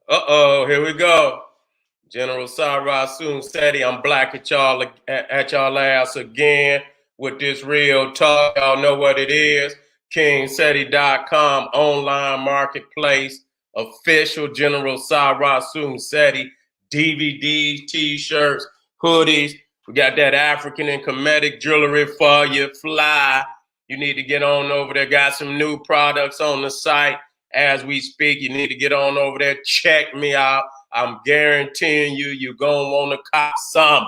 Uh-oh, here we go. General Cyrus Soon Seti, I'm black at y'all ass again with this real talk. Y'all know what it is. KingSeti.com online marketplace, official General Cyrus Soon Seti, DVDs, t-shirts, hoodies. We got that African and Kemetic jewelry for you. Fly. You need to get on over there. Got some new products on the site as we speak. You need to get on over there. Check me out. I'm guaranteeing you're going to want to cop some,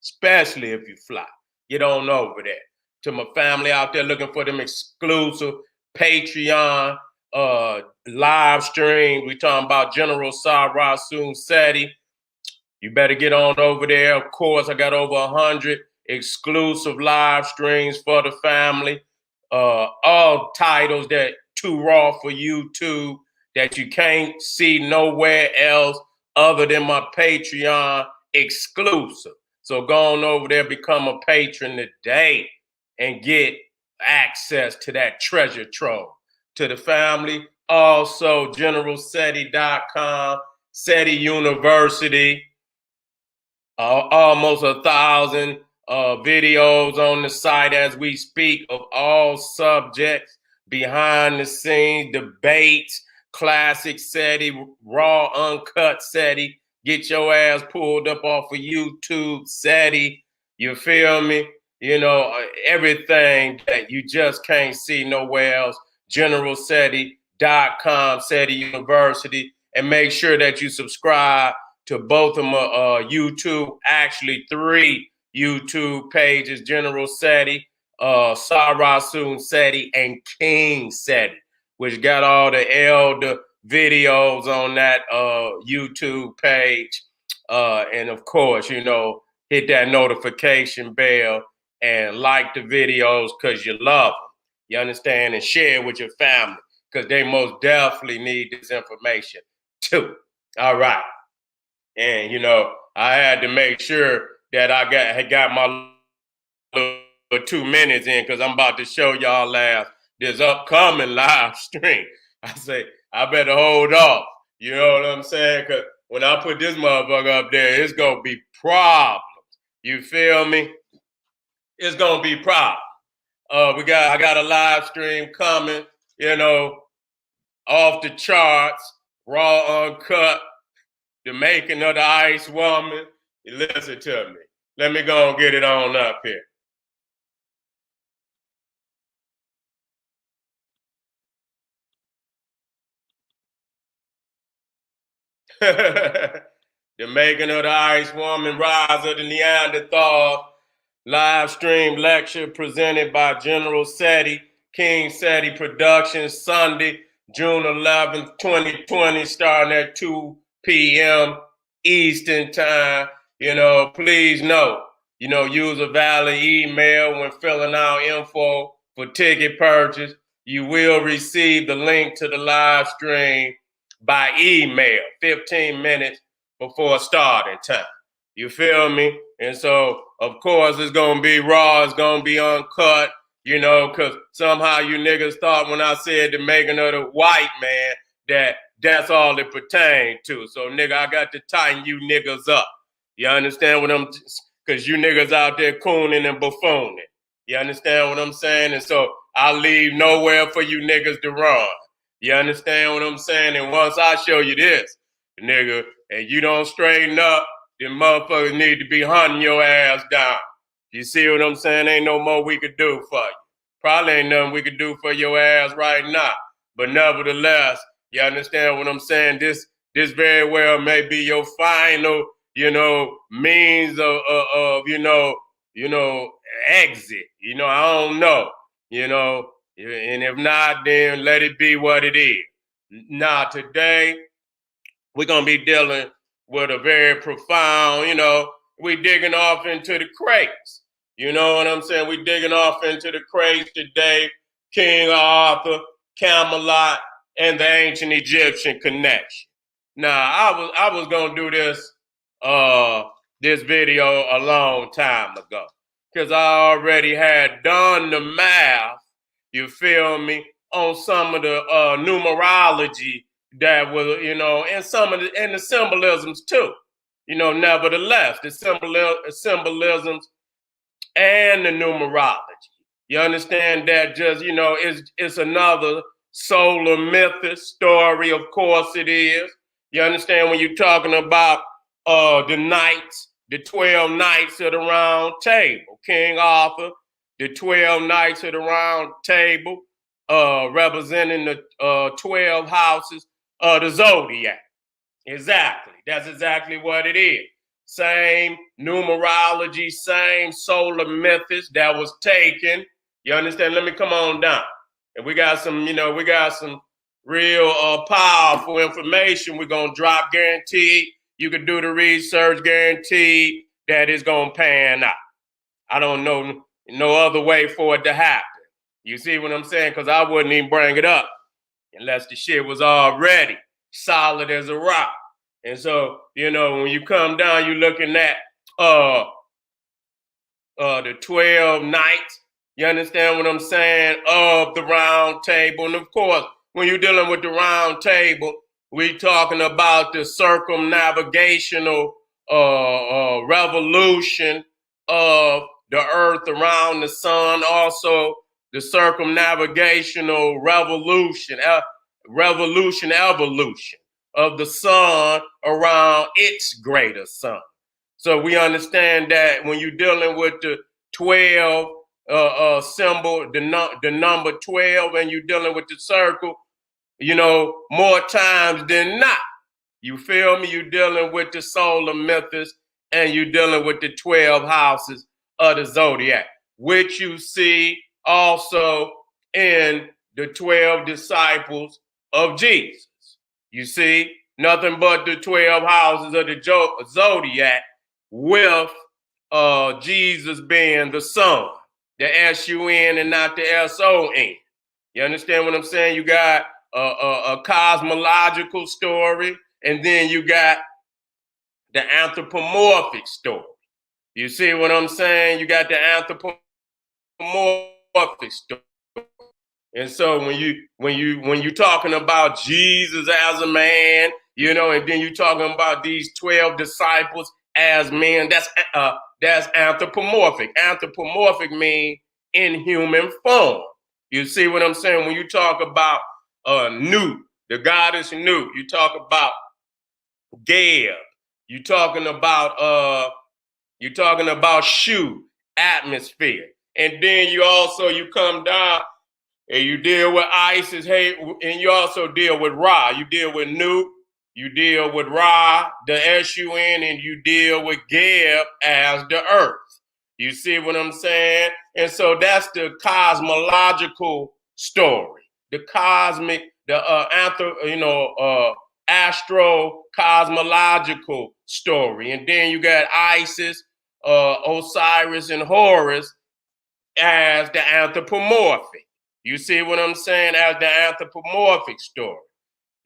especially if you fly. Get on over there. To my family out there looking for them exclusive Patreon live streams. We talking about General Cyrus Soon Seti. You better get on over there. Of course, I got over 100 exclusive live streams for the family. All titles that too raw for YouTube that you can't see nowhere else other than my Patreon exclusive. So go on over there, become a patron today and get access to that treasure trove. To the family, also generalseti.com, SETI University, almost 1,000 videos on the site as we speak of all subjects, behind the scenes, debates, classic SETI, raw, uncut SETI. Get your ass pulled up off of YouTube SETI. You feel me? You know, everything that you just can't see nowhere else. GeneralSeti.com, SETI University. And make sure that you subscribe to both of my YouTube, actually 3 YouTube pages, General Seti, Cyrus Soon Seti, and King Seti, which got all the elder videos on that YouTube page. And of course, you know, hit that notification bell and like the videos because you love them. You understand? And share with your family because they most definitely need this information too. All right. And you know, I had to make sure that I got my little 2 minutes in because I'm about to show y'all this upcoming live stream. I say I better hold off. You know what I'm saying? Because when I put this motherfucker up there, it's gonna be problems. You feel me? It's gonna be problems. I got a live stream coming. You know, off the charts, raw, uncut. The making of the ice woman. Listen to me. Let me go and get it on up here. The making of the ice woman, rise of the Neanderthal, live stream lecture presented by General Seti, King Seti Productions, Sunday, June 11th, 2020, starting at 2 p.m. Eastern Time. You know, please note, you know, use a valid email when filling out info for ticket purchase. You will receive the link to the live stream by email 15 minutes before starting time. You feel me? And so, of course, it's going to be raw. It's going to be uncut, you know, because somehow you niggas thought when I said the making of the white man that that's all it pertained to. So, nigga, I got to tighten you niggas up. You understand what I'm, because you niggas out there cooning and buffooning. You understand what I'm saying? And so I'll leave nowhere for you niggas to run. You understand what I'm saying? And once I show you this, nigga, and you don't straighten up, then motherfuckers need to be hunting your ass down. You see what I'm saying? Ain't no more we could do for you. Probably ain't nothing we could do for your ass right now. But nevertheless, you understand what I'm saying? This very well may be your final, you know, means of exit. You know, I don't know. You know, and if not, then let it be what it is. Now, today, we're going to be dealing with a very profound, you know, we digging off into the crates. You know what I'm saying? We digging off into the crates today. King Arthur, Camelot, and the ancient Egyptian connection. Now, I was going to do this video a long time ago because I already had done the math, you feel me, on some of the numerology that was, and some of the symbolisms too. Nevertheless, the symbolisms and the numerology. You understand that just, it's another solar myth story, of course it is. You understand when you're talking about the knights, the 12 knights of the round table, King Arthur, the 12 knights of the round table, representing the 12 houses of the zodiac. Exactly. That's exactly what it is. Same numerology, same solar methods that was taken. You understand? Let me come on down. And we got some, real powerful information we're going to drop, guaranteed. You can do the research, guaranteed that it's going to pan out. I don't know no other way for it to happen. You see what I'm saying? Because I wouldn't even bring it up unless the shit was already solid as a rock. And so, when you come down, you're looking at the 12 knights, you understand what I'm saying, of the round table. And of course, when you're dealing with the round table, we're talking about the circumnavigational revolution of the earth around the sun, also the circumnavigational evolution of the sun around its greater sun. So we understand that when you're dealing with the 12 symbol, the number 12, and you're dealing with the circle, more times than not, you feel me? You're dealing with the solar methods, and you're dealing with the 12 houses of the zodiac, which you see also in the 12 disciples of Jesus. You see, nothing but the 12 houses of the zodiac, with Jesus being the sun, the S-U-N and not the S-O-N. You understand what I'm saying? You got a cosmological story, and then you got the anthropomorphic story. You see what I'm saying? You got the anthropomorphic story. And so when you're talking about Jesus as a man, and then you're talking about these 12 disciples as men, that's anthropomorphic. Anthropomorphic means in human form. You see what I'm saying? When you talk about Nu, the goddess Nu, you talk about Geb, you're talking about Shu, atmosphere. And then you come down and you deal with Isis, hey, and you also deal with Ra. You deal with Nu, you deal with Ra, the S-U-N, and you deal with Geb as the earth. You see what I'm saying? And so that's the cosmological story, the cosmic, the astro-cosmological story. And then you got Isis, Osiris, and Horus as the anthropomorphic. You see what I'm saying? As the anthropomorphic story.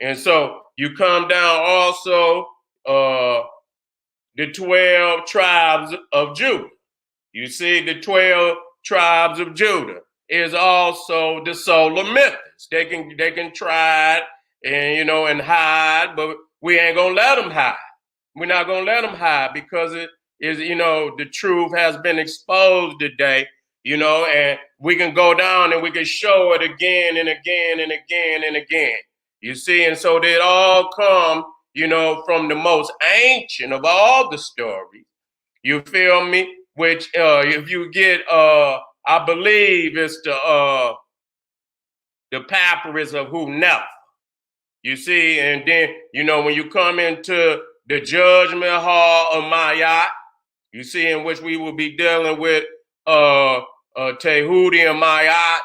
And so you come down also the 12 tribes of Judah. You see, the 12 tribes of Judah is also the solar myths. They can try it and hide, but we ain't gonna let them hide. We're not gonna let them hide because it is, the truth has been exposed today, and we can go down and we can show it again and again and again and again. You see, and so they all come, from the most ancient of all the stories. You feel me? Which if you get I believe it's the papyrus of Hunef. You see, and then when you come into the judgment hall of Mayat, you see, in which we will be dealing with Tehudi and Mayat,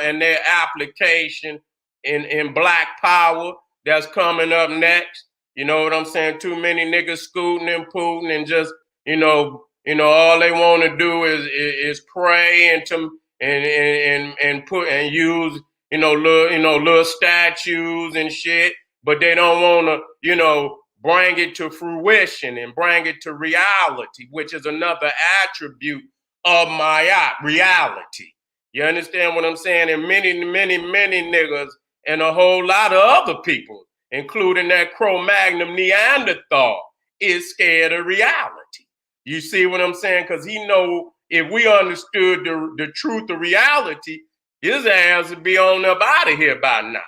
and their application in Black Power that's coming up next. You know what I'm saying? Too many niggas scooting and pooting and just all they want to do is pray and put and use little statues and shit, but they don't want to bring it to fruition and bring it to reality, which is another attribute of Ma'at, reality. You understand what I'm saying? And many niggas and a whole lot of other people, including that Cro-Magnon Neanderthal, is scared of reality. You see what I'm saying? Because he know if we understood the truth of reality, his ass would be on up out of here by now.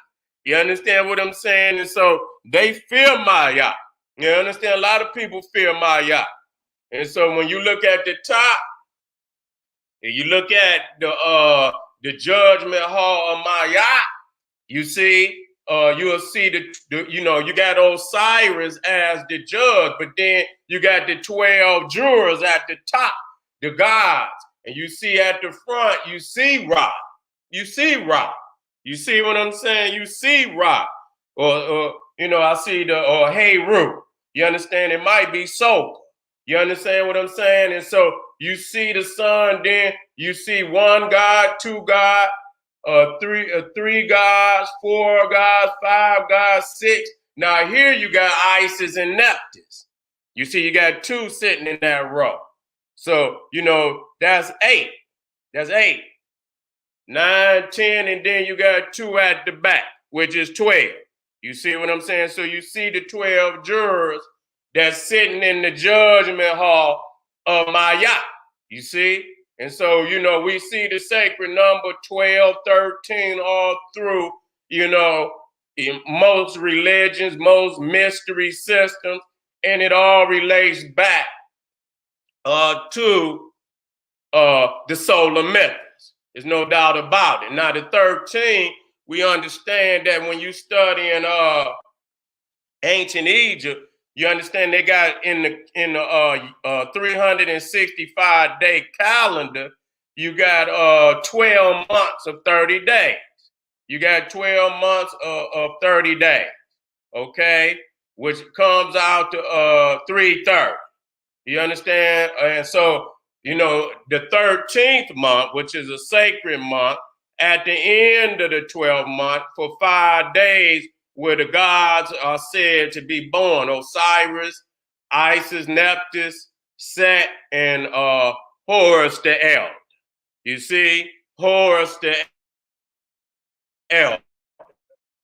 You understand what I'm saying? And so they fear Maya. You understand? A lot of people fear Maya. And so when you look at the top, and you look at the judgment hall of Maya, you see, you'll see you got Osiris as the judge, but then you got the 12 jurors at the top, the gods, and you see at the front, you see Ra. You see Ra. You see what I'm saying? You see Ra. Or I see the Heru. You understand? It might be Sol. You understand what I'm saying? And so you see the sun, then you see one God, two God, three gods, four gods, five gods, six. Now here you got Isis and Nephthys. You see, you got two sitting in that row. So, that's eight. That's 8. 9, 10, and then you got 2 at the back, which is 12. You see what I'm saying? So you see the 12 jurors that's sitting in the judgment hall of Maya. You see? And so, we see the sacred number 12, 13 all through, in most religions, most mystery systems, and it all relates back to the solar method. There's no doubt about it. Now, the 13, we understand that when you study in ancient Egypt, you understand they got in the 365-day calendar, you got 12 months of 30 days. You got 12 months of 30 days, okay, which comes out to 330. You understand? And so, the 13th month, which is a sacred month, at the end of the 12th month, for 5 days, where the gods are said to be born: Osiris, Isis, Nephthys, Set, and Horus the Elder. You see, Horus the Elder.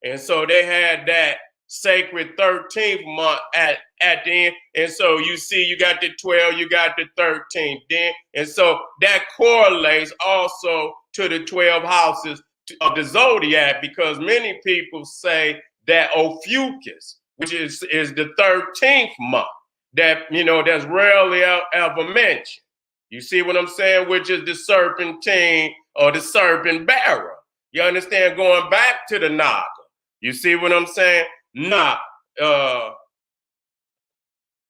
And so they had that sacred 13th month at the end. And so you see, you got the 12, you got the 13th then. And so that correlates also to the 12 houses of the zodiac, because many people say that Ophiuchus, which is the 13th month, that, that's rarely ever mentioned. You see what I'm saying? Which is the serpentine or the serpent bearer. You understand? Going back to the Naga. You see what I'm saying? Now,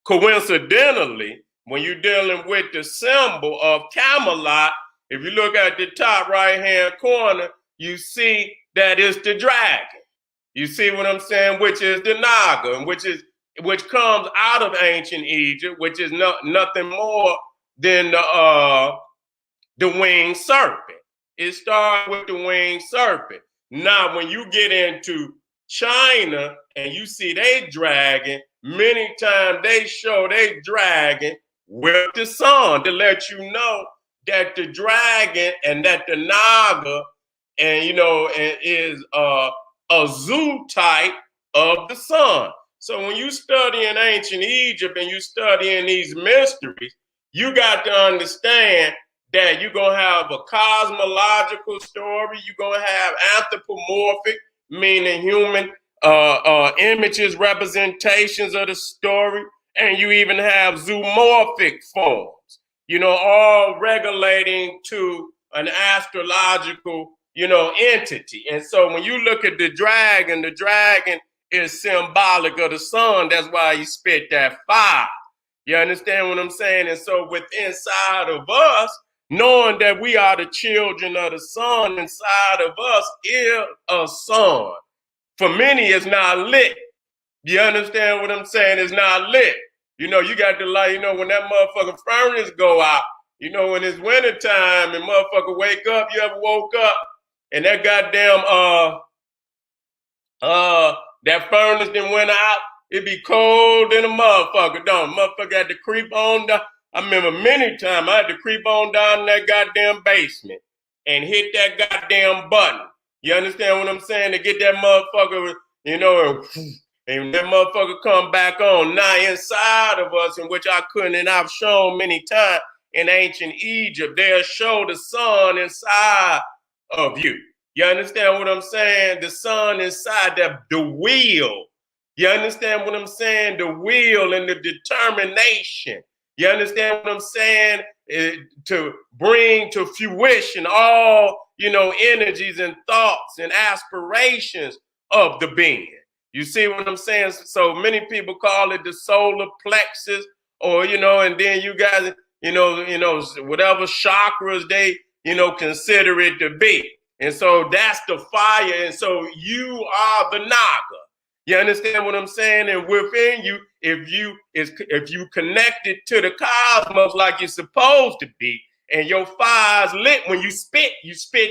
coincidentally, when you're dealing with the symbol of Camelot, if you look at the top right-hand corner, you see that it's the dragon. You see what I'm saying? Which is the Naga, which comes out of ancient Egypt, which is nothing more than the winged serpent. It started with the winged serpent. Now, when you get into China and you see they dragon, many times they show they dragon with the sun to let you know that the dragon and that the Naga is a zoo type of the sun. So when you study in ancient Egypt and you study in these mysteries, you got to understand that you're going to have a cosmological story. You're going to have anthropomorphic, meaning human images, representations of the story. And you even have zoomorphic forms, all regulating to an astrological, entity. And so when you look at the dragon is symbolic of the sun. That's why he spit that fire. You understand what I'm saying? And so within inside of us, knowing that we are the children of the sun, inside of us is a sun. For many, it's not lit. You understand what I'm saying? It's not lit. You got the light, when that motherfucking furnace go out, when it's wintertime and motherfucker wake up, you ever woke up and that goddamn, that furnace then went out, it be cold in a motherfucker, don't motherfucker had to creep on down. I remember many times I had to creep on down in that goddamn basement and hit that goddamn button You understand what I'm saying? To get that motherfucker, you know, and that motherfucker come back on. Now inside of us, in which I couldn't, and I've shown many times in ancient Egypt, they'll show the sun inside of you. You understand what I'm saying? The sun inside the wheel. You understand what I'm saying? The will and the determination. You understand what I'm saying? To bring to fruition all, energies and thoughts and aspirations of the being. You see what I'm saying? So many people call it the solar plexus, or, and then you guys, whatever chakras they, consider it to be. And so that's the fire. And so you are the Naga. You understand what I'm saying? And within you, if you connect it to the cosmos like you're supposed to be, and your fire's lit when you spit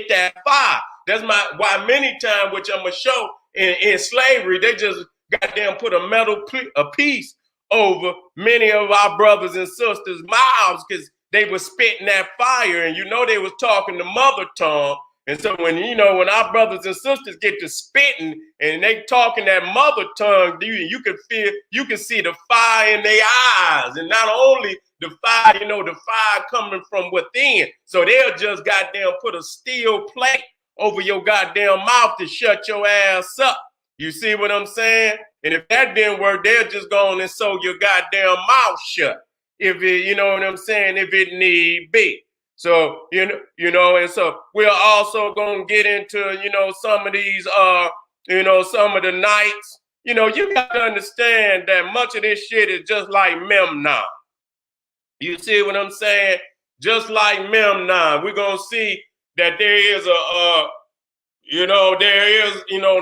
that fire. That's why many times, which I'm gonna show in slavery, they just goddamn put a metal piece over many of our brothers and sisters' mouths because they were spitting that fire, and they was talking the mother tongue. And so when our brothers and sisters get to spitting and they talking that mother tongue, you can see the fire in their eyes, and not only the fire, the fire coming from within. So they'll just goddamn put a steel plate over your goddamn mouth to shut your ass up. You see what I'm saying? And if that didn't work, they'll just go on and sew your goddamn mouth shut. If it, you know what I'm saying, if it need be. So, and so we're also going to get into, some of these, some of the nights. You got to understand that much of this shit is just like Memnon. You see what I'm saying? Just like Memnon, we're going to see that there is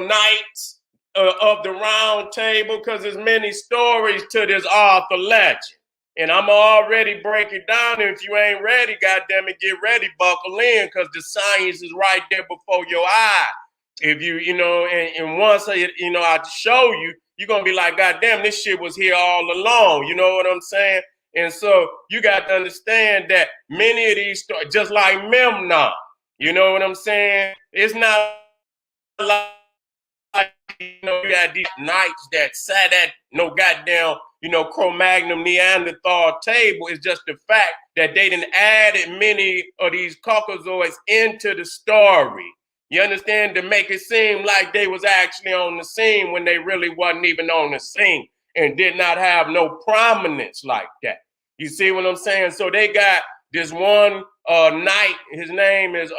nights of the round table, because there's many stories to this Arthur legend. And I'm already break it down. And if you ain't ready, goddamn it, get ready, buckle in, because the science is right there before your eye. If you, and once I show you, you're gonna be like, goddamn, this shit was here all along. You know what I'm saying? And so you got to understand that many of these stories, just like Memnon, you know what I'm saying? It's not like, you got these knights that sat at no goddamn, Cro-Magnon Neanderthal table. It's just the fact that they done added many of these Caucasoids into the story. You understand? To make it seem like they was actually on the scene when they really wasn't even on the scene and did not have no prominence like that. You see what I'm saying? So they got this one knight. His name is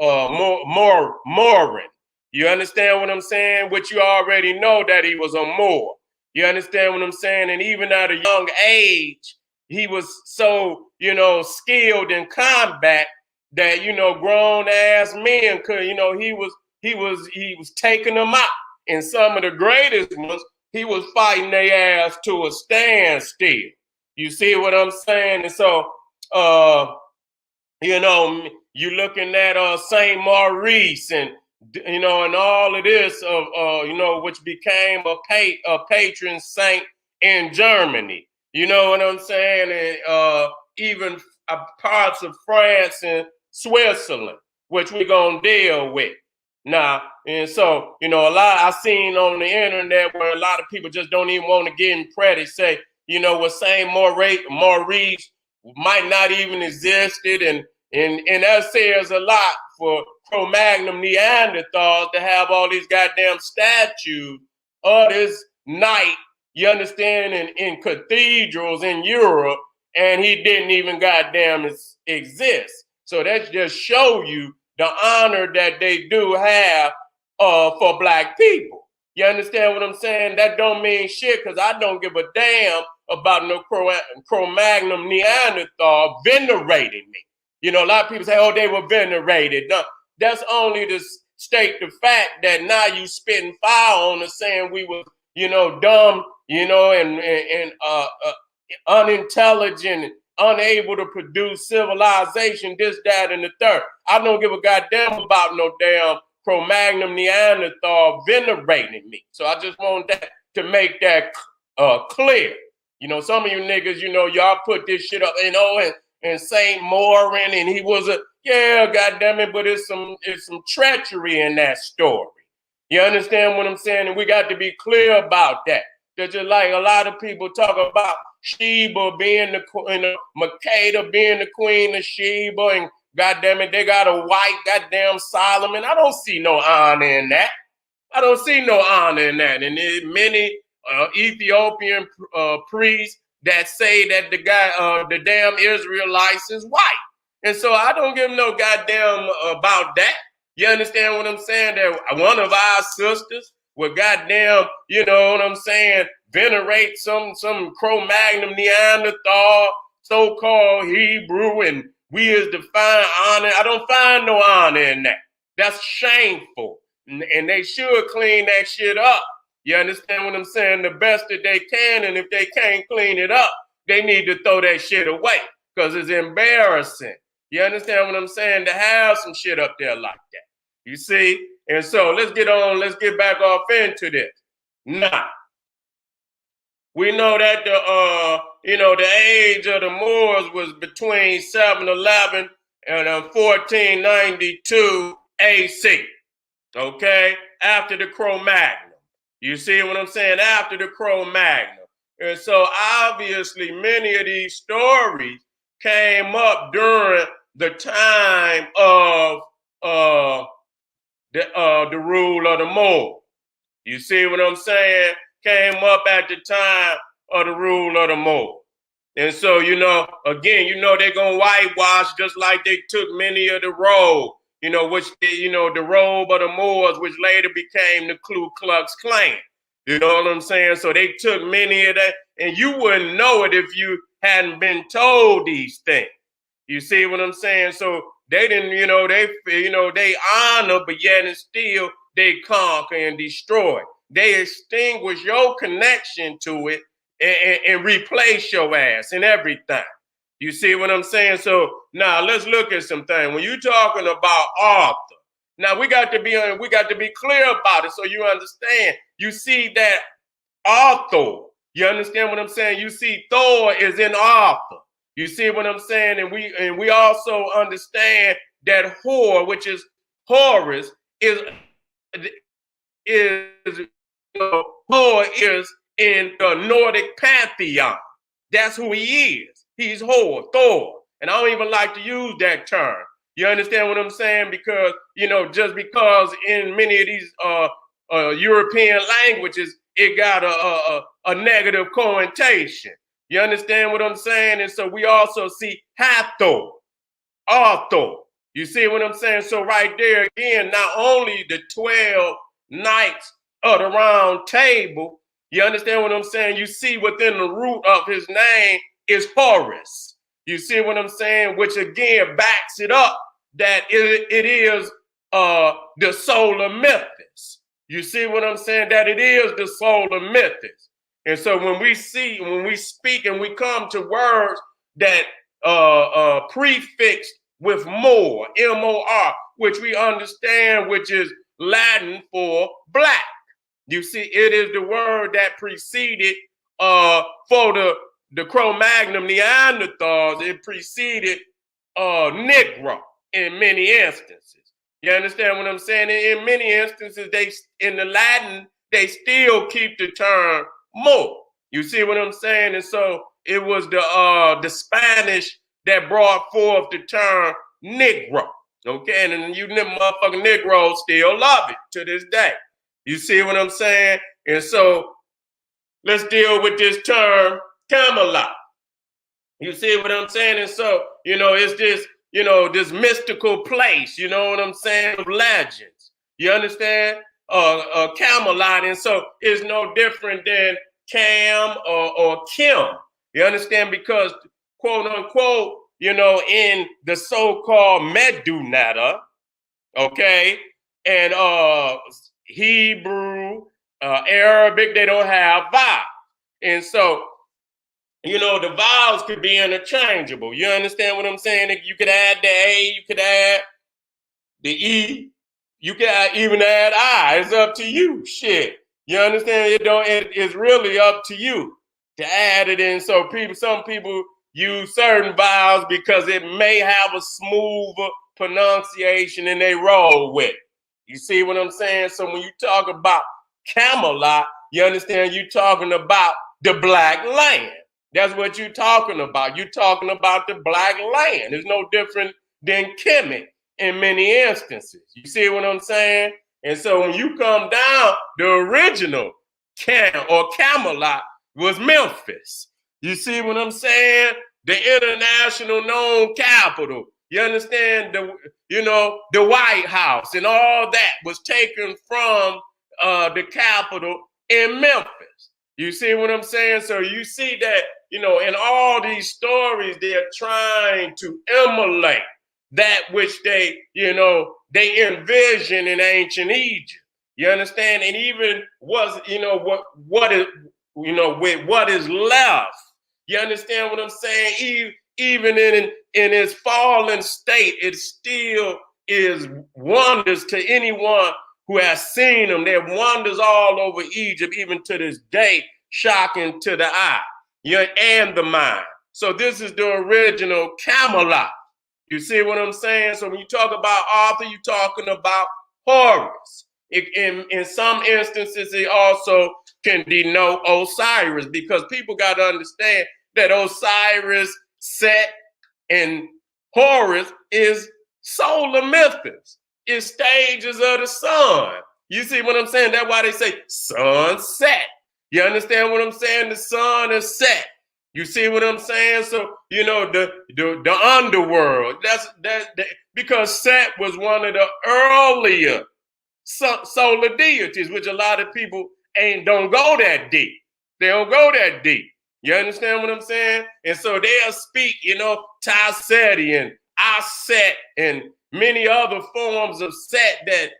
Morin. You understand what I'm saying? Which you already know that he was a Moor. You understand what I'm saying? And even at a young age, he was so, skilled in combat that, grown ass men could, he was taking them out. And some of the greatest ones, he was fighting their ass to a standstill. You see what I'm saying? And so, you looking at Saint Maurice and and all of this of which became a patron saint in Germany. You know what I'm saying? And even parts of France and Switzerland, which we're gonna deal with now. And so, a lot I seen on the internet where a lot of people just don't even want to get in credit, say, what Saint Maurice might not even existed, and that says a lot for Cro-Magnon Neanderthals to have all these goddamn statues of this knight, you understand, in cathedrals in Europe, and he didn't even goddamn exist. So that just show you the honor that they do have for black people. You understand what I'm saying? That don't mean shit, because I don't give a damn about no Cro-Magnon Neanderthal venerating me. A lot of people say, oh, they were venerated. No, that's only to state the fact that now you spitting fire on us saying we were, dumb, and unintelligent, unable to produce civilization, this, that, and the third. I don't give a goddamn about no damn Cro-Magnon Neanderthal venerating me. So I just want that to make that clear. Some of you niggas, y'all put this shit up, and Saint Morin, and he was Yeah, goddamn it, but it's some treachery in that story. You understand what I'm saying? And we got to be clear about that. That just like a lot of people talk about Sheba being the queen, Makeda being the queen of Sheba, and goddamn it, they got a white goddamn Solomon. I don't see no honor in that. I don't see no honor in that. And there's many Ethiopian priests that say that the damn Israelites is white. And so I don't give no goddamn about that. You understand what I'm saying? That one of our sisters would goddamn, you know what I'm saying, venerate some Cro-Magnon Neanderthal, so-called Hebrew, and we is to find honor. I don't find no honor in that. That's shameful. And they should clean that shit up. You understand what I'm saying? The best that they can, and if they can't clean it up, they need to throw that shit away because it's embarrassing. You understand what I'm saying? To have some shit up there like that. You see? And so let's get back off into this. Now, we know that the age of the Moors was between 711 and 1492 AC. Okay? After the Cro-Magnon. You see what I'm saying? After the Cro-Magnon. And so obviously many of these stories came up during the time of the rule of the Moors. You see what I'm saying? Came up at the time of the rule of the Moors. And so, again, they're going to whitewash just like they took many of the robe, which, the robe of the Moors, which later became the Ku Klux Klan. You know what I'm saying? So they took many of that, and you wouldn't know it if you hadn't been told these things. You see what I'm saying? So they didn't, they honor, but yet and still they conquer and destroy. They extinguish your connection to it and replace your ass and everything. You see what I'm saying? So now let's look at some things. When you're talking about Arthur, now we got to be clear about it so you understand. You see that Arthur, you understand what I'm saying? You see Thor is in Arthur. You see what I'm saying? And we also understand that which is Horus, Thor is in the Nordic pantheon. That's who he is. He's Thor. And I don't even like to use that term. You understand what I'm saying? Because, just because in many of these European languages, it got a negative connotation. You understand what I'm saying? And so we also see Hathor, Arthur. You see what I'm saying? So right there again, not only the 12 knights of the round table, you understand what I'm saying? You see within the root of his name is Horus. You see what I'm saying? Which again backs it up that it is the solar mythos. You see what I'm saying? That it is the solar mythos. And so when we speak and we come to words that prefixed with more, M-O-R, which we understand, which is Latin for black. You see, it is the word that preceded for the Cro-Magnon Neanderthals, it preceded Negro in many instances. You understand what I'm saying? In many instances, in the Latin, they still keep the term more. You see what I'm saying? And so it was the Spanish that brought forth the term Negro. Okay, and you motherfucking Negroes still love it to this day. You see what I'm saying? And so let's deal with this term Camelot. You see what I'm saying? And so, it's this, this mystical place, you know what I'm saying, of legends. You understand? Camelot. And so it's no different than Cam or Kim. You understand? Because, quote unquote, in the so-called Medunata, okay, and Hebrew, Arabic, they don't have vowels. And so, the vowels could be interchangeable. You understand what I'm saying? You could add the A, you could add the E, you could even add I. It's up to you. Shit. You understand? It's really up to you to add it in. So some people use certain vowels because it may have a smoother pronunciation and they roll with it. You see what I'm saying? So when you talk about Camelot, you understand you're talking about the black land. That's what you're talking about. You're talking about the black land. It's no different than Kemet in many instances. You see what I'm saying? And so when you come down, the original Camelot was Memphis. You see what I'm saying? The international known capital. You understand? The White House and all that was taken from the capital in Memphis. You see what I'm saying? So you see that, in all these stories, they're trying to emulate that which they envision in ancient Egypt. You understand? And even with what is left. You understand what I'm saying? Even in its fallen state, it still is wonders to anyone who has seen them. There are wonders all over Egypt, even to this day, shocking to the eye and the mind. So this is the original Camelot. You see what I'm saying? So when you talk about Arthur, you're talking about Horus. In some instances, it also can denote Osiris, because people got to understand that Osiris, Set, and Horus is solar mythos. It's stages of the sun. You see what I'm saying? That's why they say sunset. You understand what I'm saying? The sun is set. You see what I'm saying? So, the underworld, that's because Set was one of the earlier solar deities, which a lot of people don't go that deep. They don't go that deep. You understand what I'm saying? And so they'll speak, Taseti and Aset and many other forms of Set that,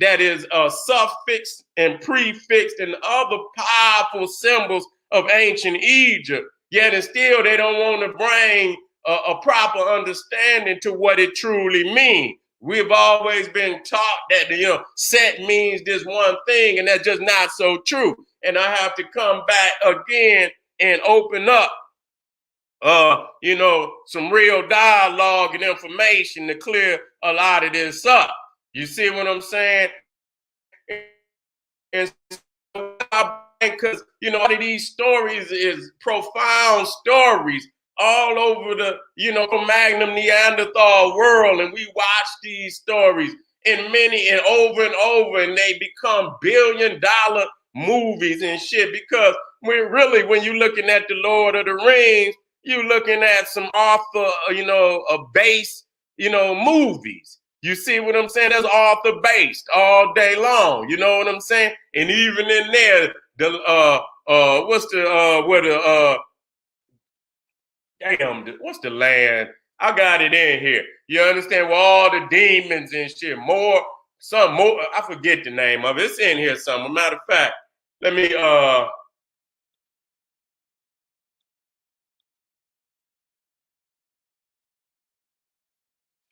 that is suffixed and prefixed and other powerful symbols of ancient Egypt. Yet and still they don't want to bring a proper understanding to what it truly means. We've always been taught that, Set means this one thing, and that's just not so true. And I have to come back again and open up, some real dialogue and information to clear a lot of this up. You see what I'm saying? And because, all of these stories is profound stories all over the, Magnum Neanderthal world. And we watch these stories and over and over, and they become billion-dollar movies and shit, because when you're looking at the Lord of the Rings, you're looking at some author, base, movies. You see what I'm saying? That's author based all day long. You know what I'm saying? And even in there, what's the land? I got it in here. You understand? With all the demons and shit. Some more. I forget the name of it. It's in here somewhere. Matter of fact, let me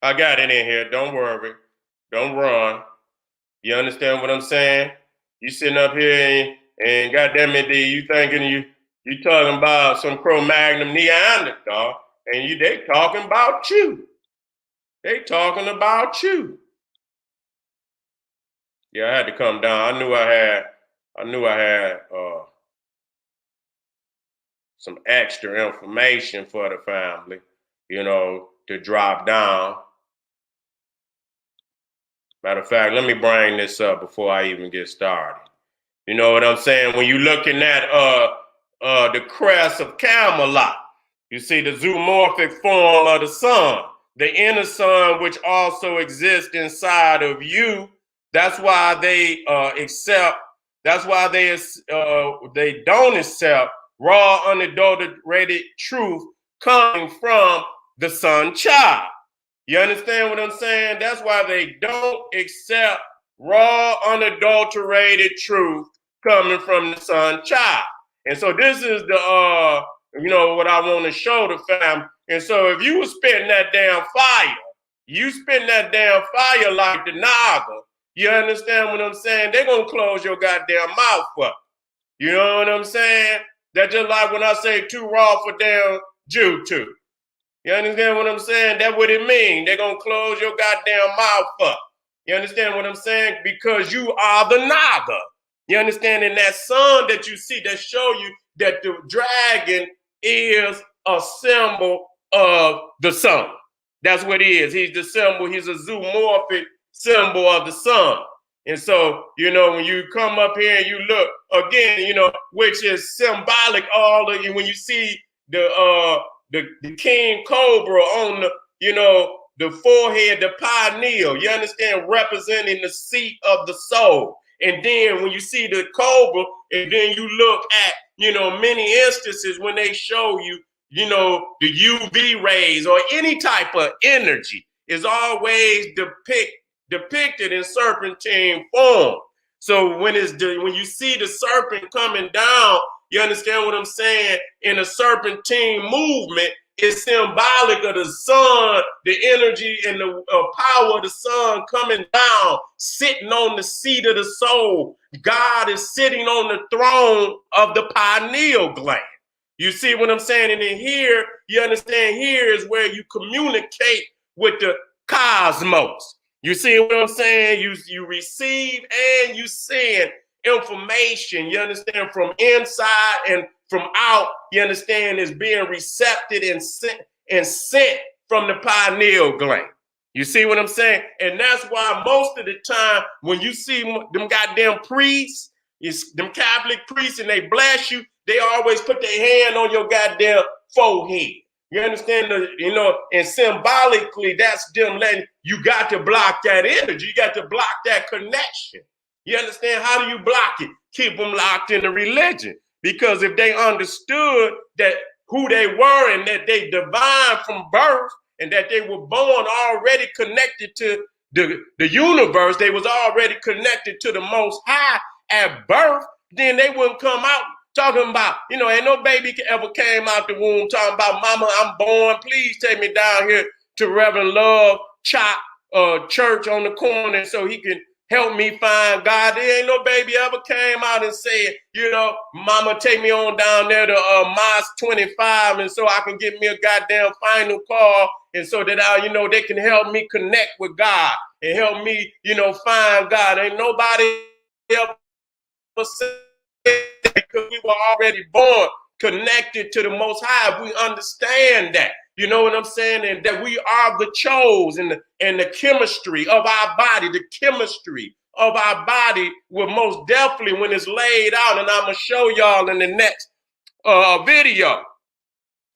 I got it in here. Don't worry. Don't run. You understand what I'm saying? You sitting up here and goddamn it, you thinking you talking about some Cro-Magnon Neanderthal, and they talking about you. They talking about you. Yeah, I had to come down. I knew I had some extra information for the family, to drop down. Matter of fact, let me bring this up before I even get started. You know what I'm saying? When you're looking at the crest of Camelot, you see the zoomorphic form of the sun, the inner sun, which also exists inside of you. That's why they accept. That's why they don't accept raw, unadulterated truth coming from the sun child. You understand what I'm saying? That's why they don't accept raw, unadulterated truth coming from the sun child. And so this is the, what I want to show the fam. And so if you was spitting that damn fire, you spitting that damn fire like the Naga, you understand what I'm saying? They're going to close your goddamn mouth up. You know what I'm saying? That's just like when I say too raw for damn Jew too. You understand what I'm saying? That's what it means. They're going to close your goddamn mouth up. You understand what I'm saying? Because you are the Naga. You understand? And that sun that you see that show you that the dragon is a symbol of the sun. That's what he is. He's the symbol. He's a zoomorphic symbol of the sun. And so, when you come up here and you look again, which is symbolic, all of you, when you see the king cobra on the forehead, the pineal, you understand, representing the seat of the soul. And then when you see the cobra, and then you look at, many instances when they show you, the UV rays or any type of energy is always depicted in serpentine form. So when you see the serpent coming down, you understand what I'm saying? In a serpentine movement, it's symbolic of the sun, the energy and the power of the sun coming down, sitting on the seat of the soul. God is sitting on the throne of the pineal gland. You see what I'm saying? And then here, you understand, here is where you communicate with the cosmos. You see what I'm saying? You receive and you send information, you understand, from inside and from out, you understand, is being recepted and sent from the pineal gland. You see what I'm saying? And that's why most of the time when you see them goddamn priests, them Catholic priests, and they bless you, they always put their hand on your goddamn forehead. You understand? And symbolically, that's them letting you got to block that energy. You got to block that connection. You understand? How do you block it? Keep them locked in the religion. Because if they understood that who they were and that they divine from birth and that they were born already connected to the universe, they was already connected to the Most High at birth, then they wouldn't come out talking about, ain't no baby ever came out the womb talking about, mama, I'm born. Please take me down here to Reverend Love Chop church on the corner so he can help me find God. There ain't no baby ever came out and said, mama, take me on down there to Mosque 25 and so I can get me a goddamn final call and so that they can help me connect with God and help me, find God. Ain't nobody ever said that because we were already born connected to the Most High. We understand that. You know what I'm saying? And that we are the chose and the chemistry of our body, the chemistry of our body will most definitely, when it's laid out, and I'm going to show y'all in the next video,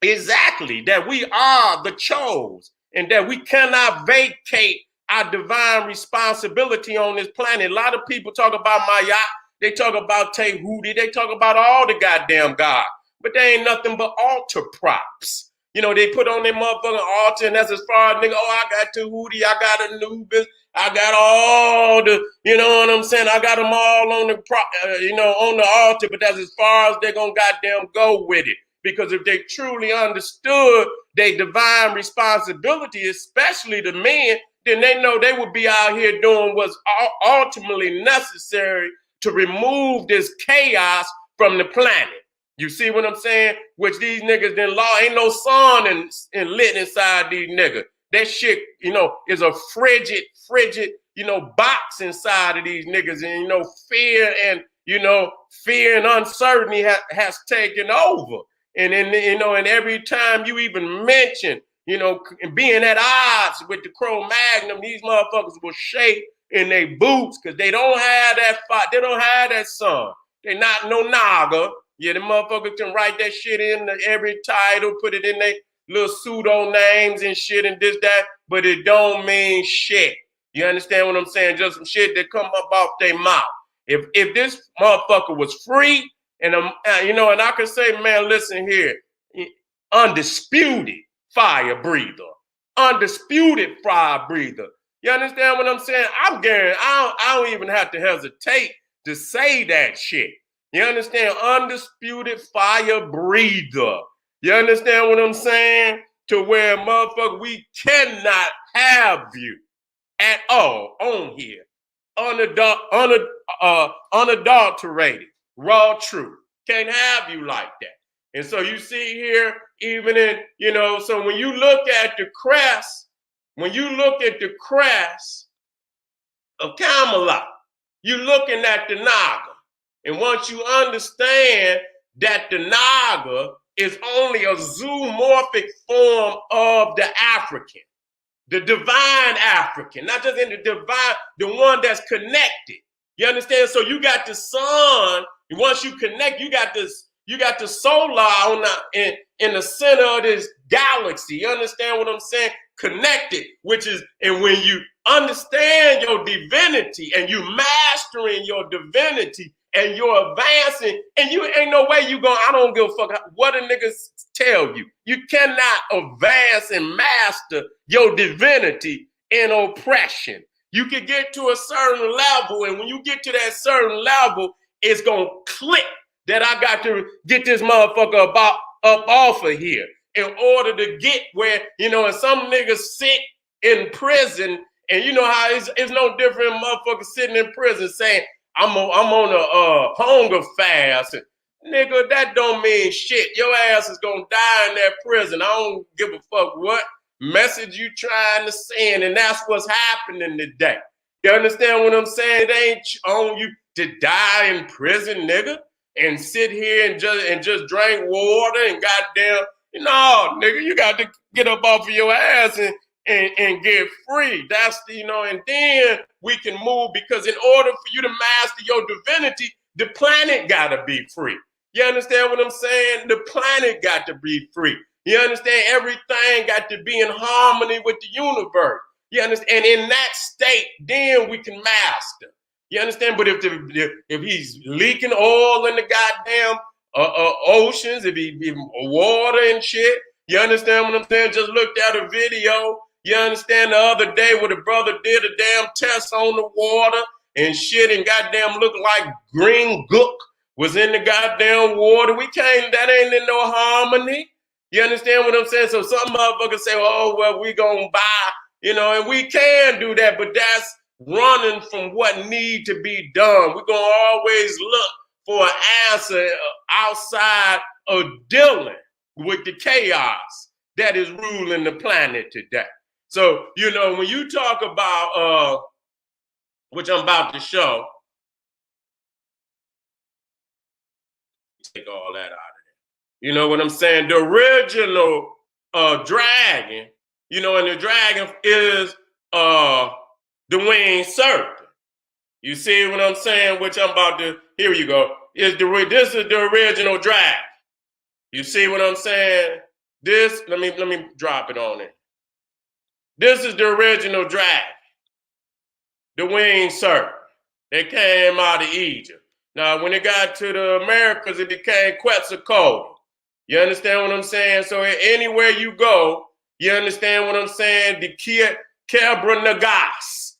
exactly that we are the chose and that we cannot vacate our divine responsibility on this planet. A lot of people talk about Maya, they talk about Tehuti, they talk about all the goddamn God, but they ain't nothing but altar props. They put on their motherfucking altar, and that's as far as nigga, I got Tehuti, I got Anubis, I got all the, you know what I'm saying? I got them all on the, on the altar, but that's as far as they're gonna goddamn go with it. Because if they truly understood their divine responsibility, especially the men, then they know they would be out here doing what's ultimately necessary to remove this chaos from the planet. You see what I'm saying? Which these niggas then law, ain't no sun and lit inside these niggas. That shit, is a frigid, box inside of these niggas. And, fear and uncertainty has taken over. And then, and every time you even mention, being at odds with the Cro-Magnon, these motherfuckers will shake in their boots because they don't have that fight. They don't have that sun. They not no Naga. Yeah, the motherfuckers can write that shit in every title, put it in their little pseudo names and shit and this, that, but it don't mean shit. You understand what I'm saying? Just some shit that come up off their mouth. If this motherfucker was free, and and I can say, man, listen here, undisputed fire breather, undisputed fire breather. You understand what I'm saying? I'm guaranteed. I don't even have to hesitate to say that shit. You understand? Undisputed fire breather. You understand what I'm saying? To where, motherfucker, we cannot have you at all on here. Unadulterated, raw truth. Can't have you like that. And so you see here, even in, you know, so when you look at the crest, of Camelot, you're looking at the Naga. And once you understand that the Naga is only a zoomorphic form of the African, the divine African, not just in the divine, the one that's connected. You understand? So you got the sun, and once you connect, you got the solar on in the center of this galaxy. You understand what I'm saying? Connected, which is, and when you understand your divinity and you mastering your divinity and you're advancing, and you ain't no way you going, I don't give a fuck what a nigga tell you. You cannot advance and master your divinity in oppression. You can get to a certain level, and when you get to that certain level, it's gonna click that I got to get this motherfucker up off of here in order to get where, you know, and some niggas sit in prison, and you know how it's no different motherfuckers sitting in prison saying, I'm on a hunger fast. Nigga, that don't mean shit. Your ass is gonna die in that prison. I don't give a fuck what message you trying to send, and that's what's happening today. You understand what I'm saying? It ain't on you to die in prison, nigga, and sit here and just drink water and goddamn, no, nigga, you got to get up off of your ass and get free. That's the, you know, and then we can move, because in order for you to master your divinity, the planet gotta be free. You understand what I'm saying? The planet got to be free. You understand? Everything got to be in harmony with the universe. You understand? And in that state, then we can master. You understand? But if he's leaking oil in the goddamn oceans, if he water and shit, you understand what I'm saying? Just looked at a video. You understand, the other day where the brother did a damn test on the water and shit, and goddamn looked like green gook was in the goddamn water. That ain't in no harmony. You understand what I'm saying? So some motherfuckers say, oh, well, we gonna buy, you know, and we can do that, but that's running from what need to be done. We're gonna always look for an answer outside of dealing with the chaos that is ruling the planet today. So, you know, when you talk about, which I'm about to show, take all that out of there. You know what I'm saying? The original dragon, you know, and the dragon is the winged serpent. You see what I'm saying? Which I'm about to, here you go. This is the original dragon. You see what I'm saying? This, let me drop it on it. This is the original dragon, the winged serpent. They came out of Egypt. Now, when it got to the Americas, it became Quetzalcoatl. You understand what I'm saying? So anywhere you go, you understand what I'm saying? The Kebra Nagas.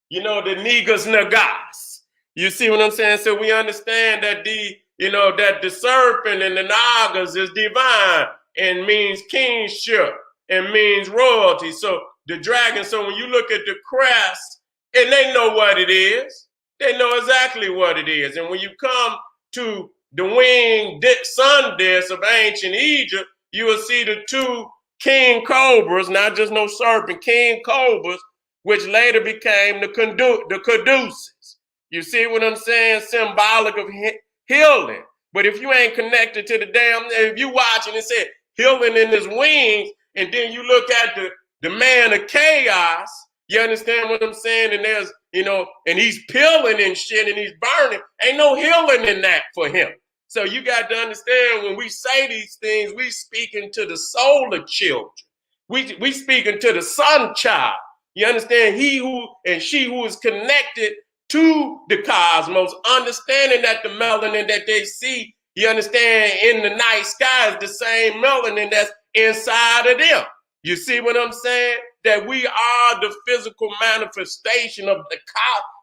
You know, the Negus Nagas. You see what I'm saying? So we understand that that the serpent and the Nagas is divine and means kingship and means royalty. So the dragon, so when you look at the crest, and they know what it is. They know exactly what it is. And when you come to the winged sun disk of ancient Egypt, you will see the two king cobras, not just no serpent, king cobras, which later became the caduceus. You see what I'm saying? Symbolic of healing. But if you ain't connected to the if you watching and say healing in his wings, and then you look at the man of chaos, you understand what I'm saying? And there's, and he's peeling and shit and he's burning. Ain't no healing in that for him. So you got to understand, when we say these things, we speaking to the solar children. We speaking to the sun child. You understand? He who and she who is connected to the cosmos, understanding that the melanin that they see, you understand, in the night sky is the same melanin that's inside of them. You see what I'm saying? That we are the physical manifestation of the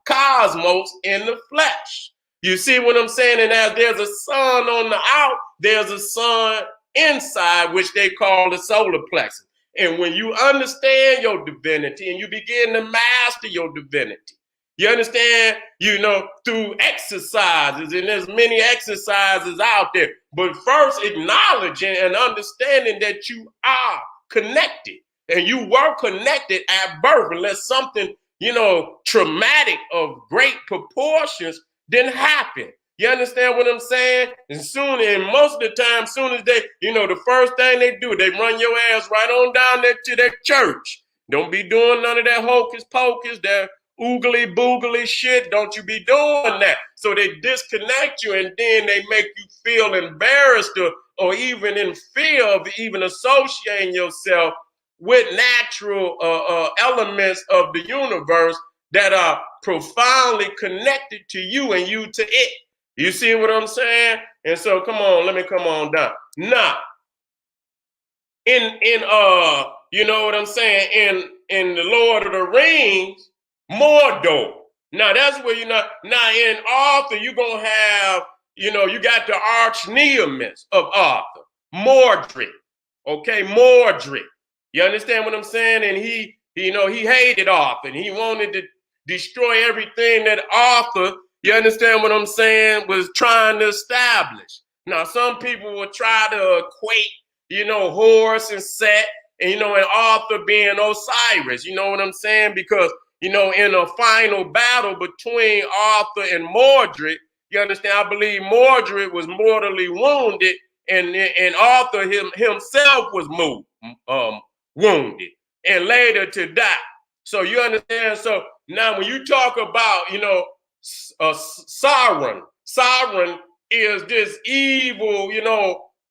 cosmos in the flesh. You see what I'm saying? And as there's a sun on the out, there's a sun inside, which they call the solar plexus. And when you understand your divinity and you begin to master your divinity, You understand? Through exercises, and there's many exercises out there. But first, acknowledging and understanding that you are connected, and you were connected at birth, unless something, traumatic of great proportions didn't happen. You understand what I'm saying? And most of the time, soon as they, the first thing they do, they run your ass right on down there to their church. Don't be doing none of that hocus pocus, that oogly boogly shit. Don't you be doing that. So they disconnect you, and then they make you feel embarrassed or even in fear of even associating yourself with natural elements of the universe that are profoundly connected to you and you to it. You see what I'm saying? And so let me come on down. Now, in you know what I'm saying, in the Lord of the Rings, Mordor. Now that's where now in Arthur, you're gonna have, you got the arch nemesis of Arthur, Mordred. Okay, Mordred. You understand what I'm saying? And he hated Arthur, and he wanted to destroy everything that Arthur, you understand what I'm saying, was trying to establish. Now, some people will try to equate, Horus and Set, and, and Arthur being Osiris, you know what I'm saying? Because, in a final battle between Arthur and Mordred, you understand, I believe Mordred was mortally wounded, and Arthur himself was wounded and later to die. So you understand? So now when you talk about, Sauron is this evil,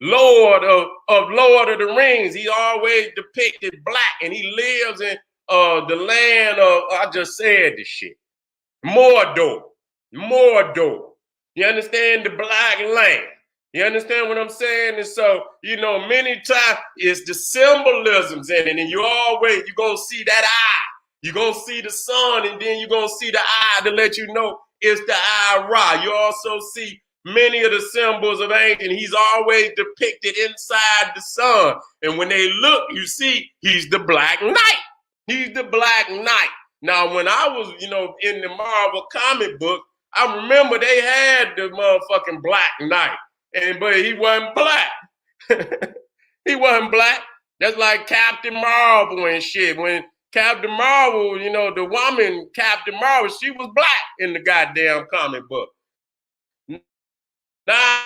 Lord of Lord of the Rings. He always depicted black, and he lives in the land of, I just said this shit, Mordor. You understand? The black land. You understand what I'm saying? And so, many times it's the symbolisms in it, and you're going to see that eye. You're going to see the sun, and then you're going to see the eye to let you know it's the eye Ra. You also see many of the symbols of ancient. He's always depicted inside the sun. And when they look, you see he's the Black Knight. He's the Black Knight. Now, when I was, in the Marvel comic book, I remember they had the motherfucking Black Knight. But he wasn't black. He wasn't black. That's like Captain Marvel and shit. When Captain Marvel, the woman Captain Marvel, she was black in the goddamn comic book. Now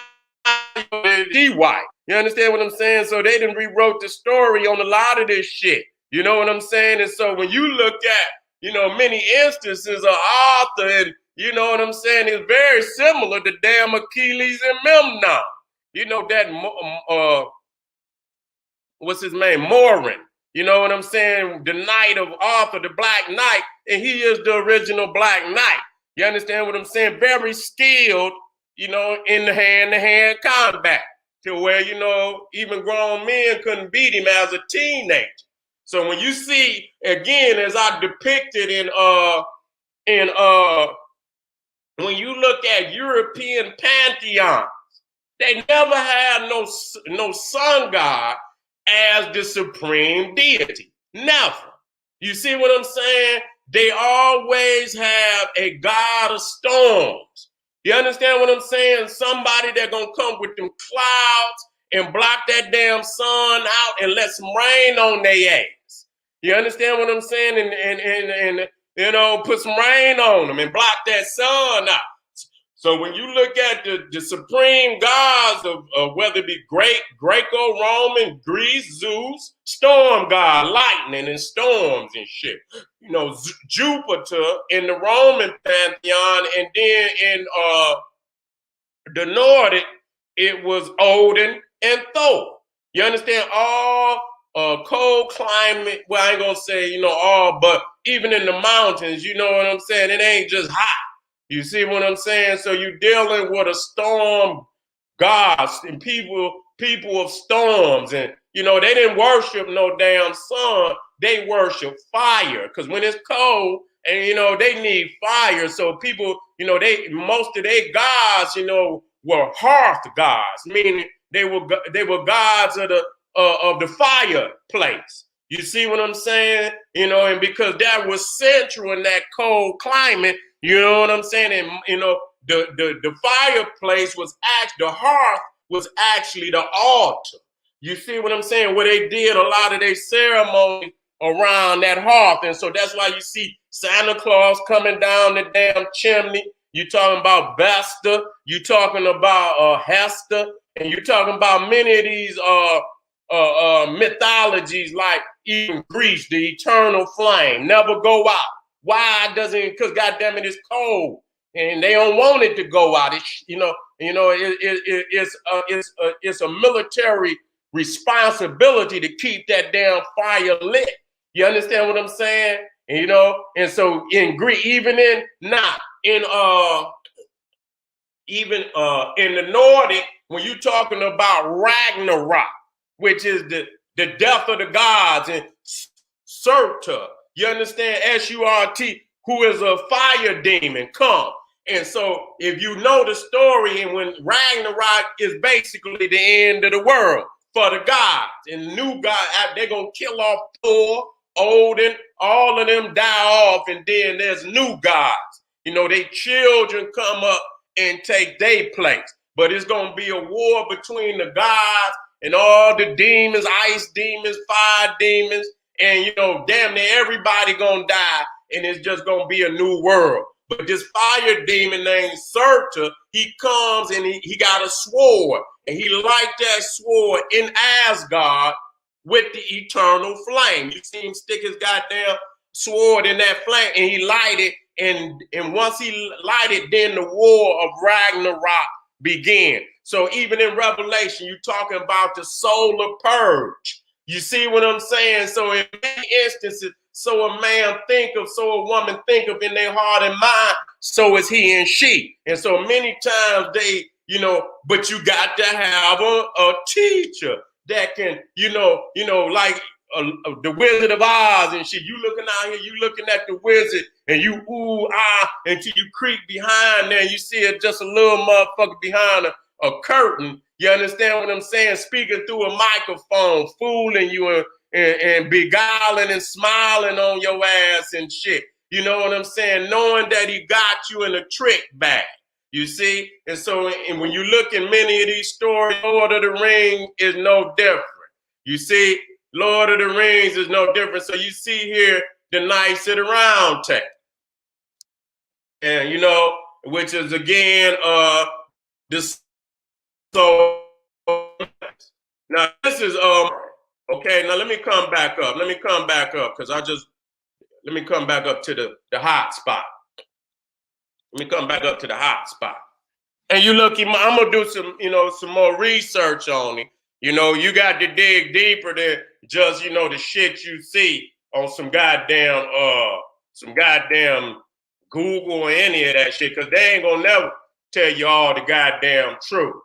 she white. You understand what I'm saying? So they done rewrote the story on a lot of this shit. You know what I'm saying? And so when you look at, many instances of Arthur, and you know what I'm saying, it's very similar to damn Achilles and Memnon. That what's his name? Morin. You know what I'm saying? The Knight of Arthur, the Black Knight, and he is the original Black Knight. You understand what I'm saying? Very skilled, in the hand-to-hand combat, to where, even grown men couldn't beat him as a teenager. So when you see, again, as I depicted when you look at European pantheons, they never had no sun god as the supreme deity. Never. You see what I'm saying? They always have a god of storms. You understand what I'm saying? Somebody that's going to come with them clouds and block that damn sun out and let some rain on their ass. You understand what I'm saying? And put some rain on them and block that sun out. So when you look at the supreme gods of whether it be Greco-Roman, Greece, Zeus, storm god, lightning and storms and shit. Jupiter in the Roman pantheon, and then in the Nordic, it was Odin and Thor. You understand? All cold climate, well, I ain't gonna say, all, but even in the mountains, you know what I'm saying? It ain't just hot. You see what I'm saying? So you're dealing with a storm gods and people of storms. And, they didn't worship no damn sun. They worship fire. Because when it's cold and, they need fire. So people, most of their gods, were hearth gods, meaning they were gods of the fireplace. You see what I'm saying? You know, and because that was central in that cold climate, you know what I'm saying? And, you know, the fireplace was the hearth was actually the altar. You see what I'm saying? Where they did a lot of their ceremony around that hearth. And so that's why you see Santa Claus coming down the damn chimney. You're talking about Vesta. You're talking about Hester. And you're talking about many of these mythologies, like even Greece, the eternal flame, never go out. Why doesn't it? Because goddamn it, it's cold. And they don't want it to go out. It's, it's a military responsibility to keep that damn fire lit. You understand what I'm saying? And, you know, and so in Greek, even in the Nordic, when you're talking about Ragnarok, which is the death of the gods, and Surta, you understand, S-U-R-T, who is a fire demon, come. And so if you know the story, and when Ragnarok is basically the end of the world for the gods, and the new god, they're going to kill off Thor, Odin, all of them die off, and then there's new gods. You know, their children come up and take their place. But it's going to be a war between the gods and all the demons, ice demons, fire demons, and, you know, damn near everybody going to die, and it's just going to be a new world. But this fire demon named Surta, he comes and he got a sword, and he light that sword in Asgard with the eternal flame. You see him stick his goddamn sword in that flame, and he light it, and once he lighted, then the war of Ragnarok began. So even in Revelation, you're talking about the solar purge. You see what I'm saying? So in many instances, so a man think of, so a woman think of in their heart and mind, so is he and she. And so many times they, you know, but you got to have a teacher that can, you know, like the Wizard of Oz and shit. You looking out here, you looking at the wizard, and you ooh, ah, until you creep behind there and you see it just a little motherfucker behind a curtain. You understand what I'm saying? Speaking through a microphone, fooling you and beguiling and smiling on your ass and shit. You know what I'm saying? Knowing that he got you in a trick bag. You see? And so and when you look in many of these stories, Lord of the Rings is no different. You see? Lord of the Rings is no different. So you see here the Knights of the Round Table. And, you know, which is again, this. So now this is, okay, now let me come back up. Let me come back up because let me come back up to the hot spot. Let me come back up to the hot spot. And you look, I'm going to do some, you know, some more research on it. You know, you got to dig deeper than just, you know, the shit you see on some goddamn Google or any of that shit, because they ain't going to never tell you all the goddamn truth.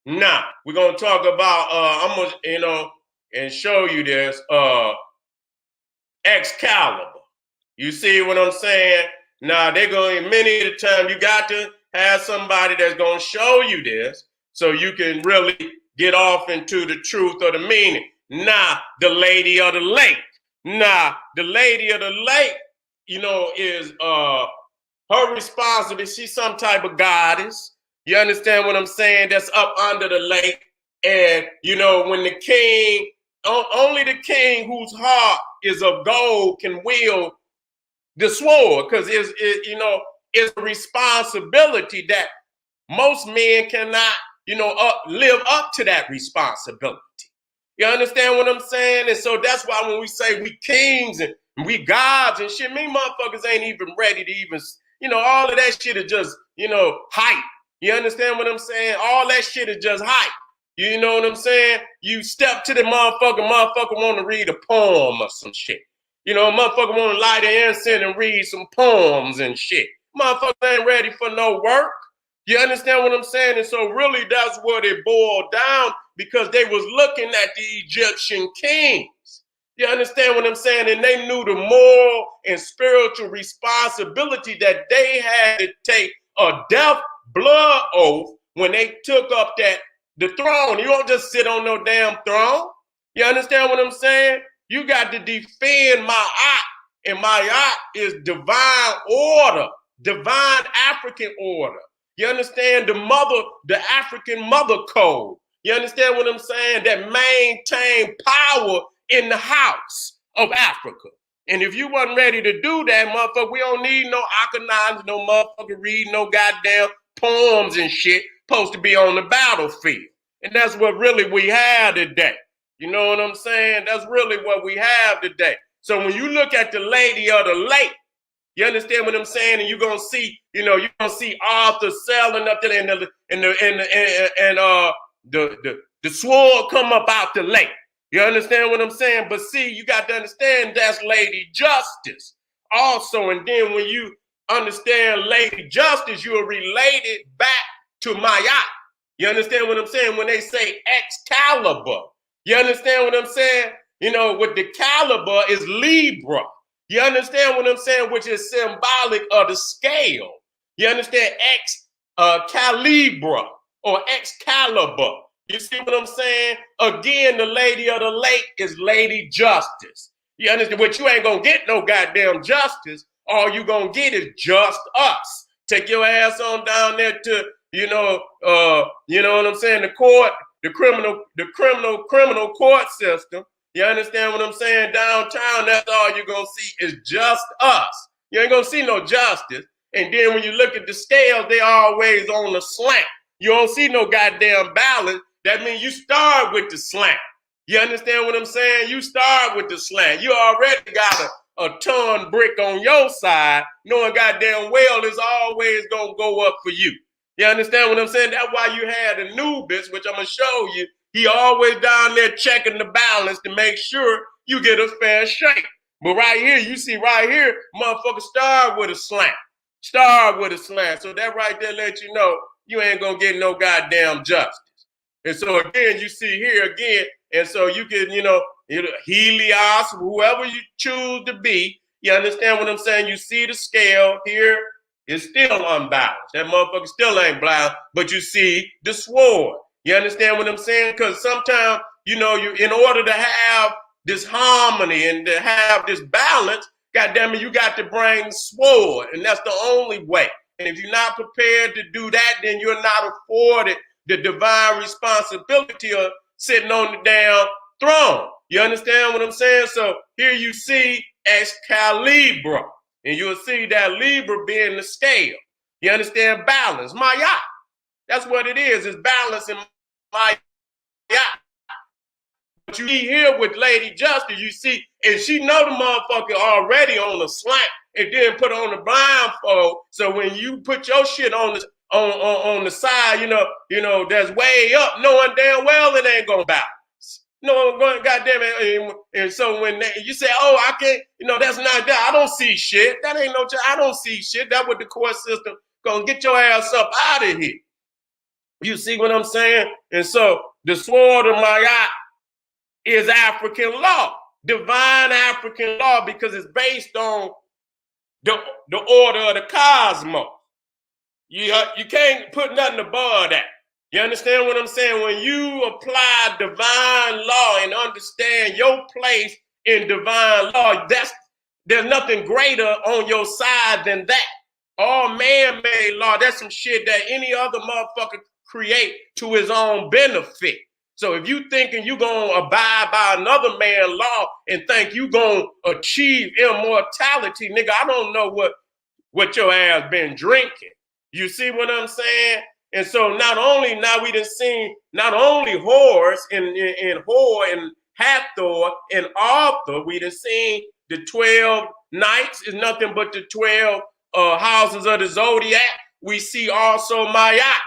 Now, we're going to talk about, I'm going to, you know, and show you this, Excalibur. You see what I'm saying? Now, they're going, many of the time, you got to have somebody that's going to show you this so you can really get off into the truth of the meaning. Now, the Lady of the Lake. Now, the Lady of the Lake, you know, is her responsibility. She's some type of goddess. You understand what I'm saying? That's up under the lake. And, you know, when the king, only the king whose heart is of gold can wield the sword, because you know, it's a responsibility that most men cannot, you know, live up to that responsibility. You understand what I'm saying? And so that's why when we say we kings and we gods and shit, me motherfuckers ain't even ready to even, you know, all of that shit is just, you know, hype. You understand what I'm saying? All that shit is just hype. You know what I'm saying? You step to the motherfucker want to read a poem or some shit. You know, motherfucker want to light an incense and read some poems and shit. Motherfucker ain't ready for no work. You understand what I'm saying? And so really that's what it boiled down, because they was looking at the Egyptian kings. You understand what I'm saying? And they knew the moral and spiritual responsibility that they had to take a death blood oath when they took up the throne. You don't just sit on no damn throne. You understand what I'm saying? You got to defend Ma'at, and Ma'at is divine order, divine African order. You understand the African mother code. You understand what I'm saying? That maintain power in the house of Africa. And if you wasn't ready to do that, motherfucker, we don't need no Akhenaten, no motherfucker read no goddamn poems and shit supposed to be on the battlefield. And that's what really we have today. You know what I'm saying? That's really what we have today. So when you look at the Lady of the Lake, you understand what I'm saying? And you're gonna see, you're gonna see Arthur selling up there, the sword come up out the lake. You understand what I'm saying? But see, you got to understand that's Lady Justice also. And then when you understand Lady Justice, you are related back to Ma'at. You understand what I'm saying? When they say Excalibur, you understand what I'm saying? With the caliber is Libra. You understand what I'm saying? Which is symbolic of the scale. You understand? Calibra or Excalibur. You see what I'm saying? Again, the Lady of the Lake is Lady Justice. You understand? But you ain't gonna get no goddamn justice. All you gonna get is just us. Take your ass on down there to, you know what I'm saying? The criminal court system. You understand what I'm saying? Downtown, that's all you're gonna see is just us. You ain't gonna see no justice. And then when you look at the scales, they always on the slant. You don't see no goddamn balance. That means you start with the slant. You understand what I'm saying? You start with the slant. You already got a ton brick on your side, knowing goddamn well it's always gonna go up for you. You understand what I'm saying? That's why you had Anubis, which I'm gonna show you. He always down there checking the balance to make sure you get a fair shake. But right here, you see right here, motherfucker start with a slant. Start with a slant. So that right there lets you know you ain't gonna get no goddamn justice. And so again, you see here again, and so you can, Helios, whoever you choose to be, you understand what I'm saying? You see the scale here, it's still unbalanced. That motherfucker still ain't balanced, but you see the sword. You understand what I'm saying? Because sometimes, you in order to have this harmony and to have this balance, goddamn it, you got to bring the sword, and that's the only way. And if you're not prepared to do that, then you're not afforded the divine responsibility of sitting on the damn throne. You understand what I'm saying? So here you see Excalibur, and you'll see that Libra being the scale. You understand? Balance. Ma'at. That's what it is. It's balancing Ma'at. But you see here with Lady Justice, you see, and she know the motherfucker already on the slant and then put on the blindfold. So when you put your shit on the side, that's way up, knowing damn well it ain't gonna balance. No, goddamn it. And so when you say, oh, I can't, that's not that. I don't see shit. That ain't no, I don't see shit. That's what the court system gonna get your ass up out of here. You see what I'm saying? And so the sword of Ma'at is African law, divine African law, because it's based on the order of the cosmos. You can't put nothing above that. You understand what I'm saying? When you apply divine law and understand your place in divine law, there's nothing greater on your side than that. All man-made law, that's some shit that any other motherfucker create to his own benefit. So if you thinking you gonna abide by another man's law and think you gonna achieve immortality, nigga, I don't know what your ass been drinking. You see what I'm saying? And so not only now we done seen not only Horus in Hor and Hathor and Arthur, we done seen the 12 knights is nothing but the 12 houses of the zodiac. We see also Ma'at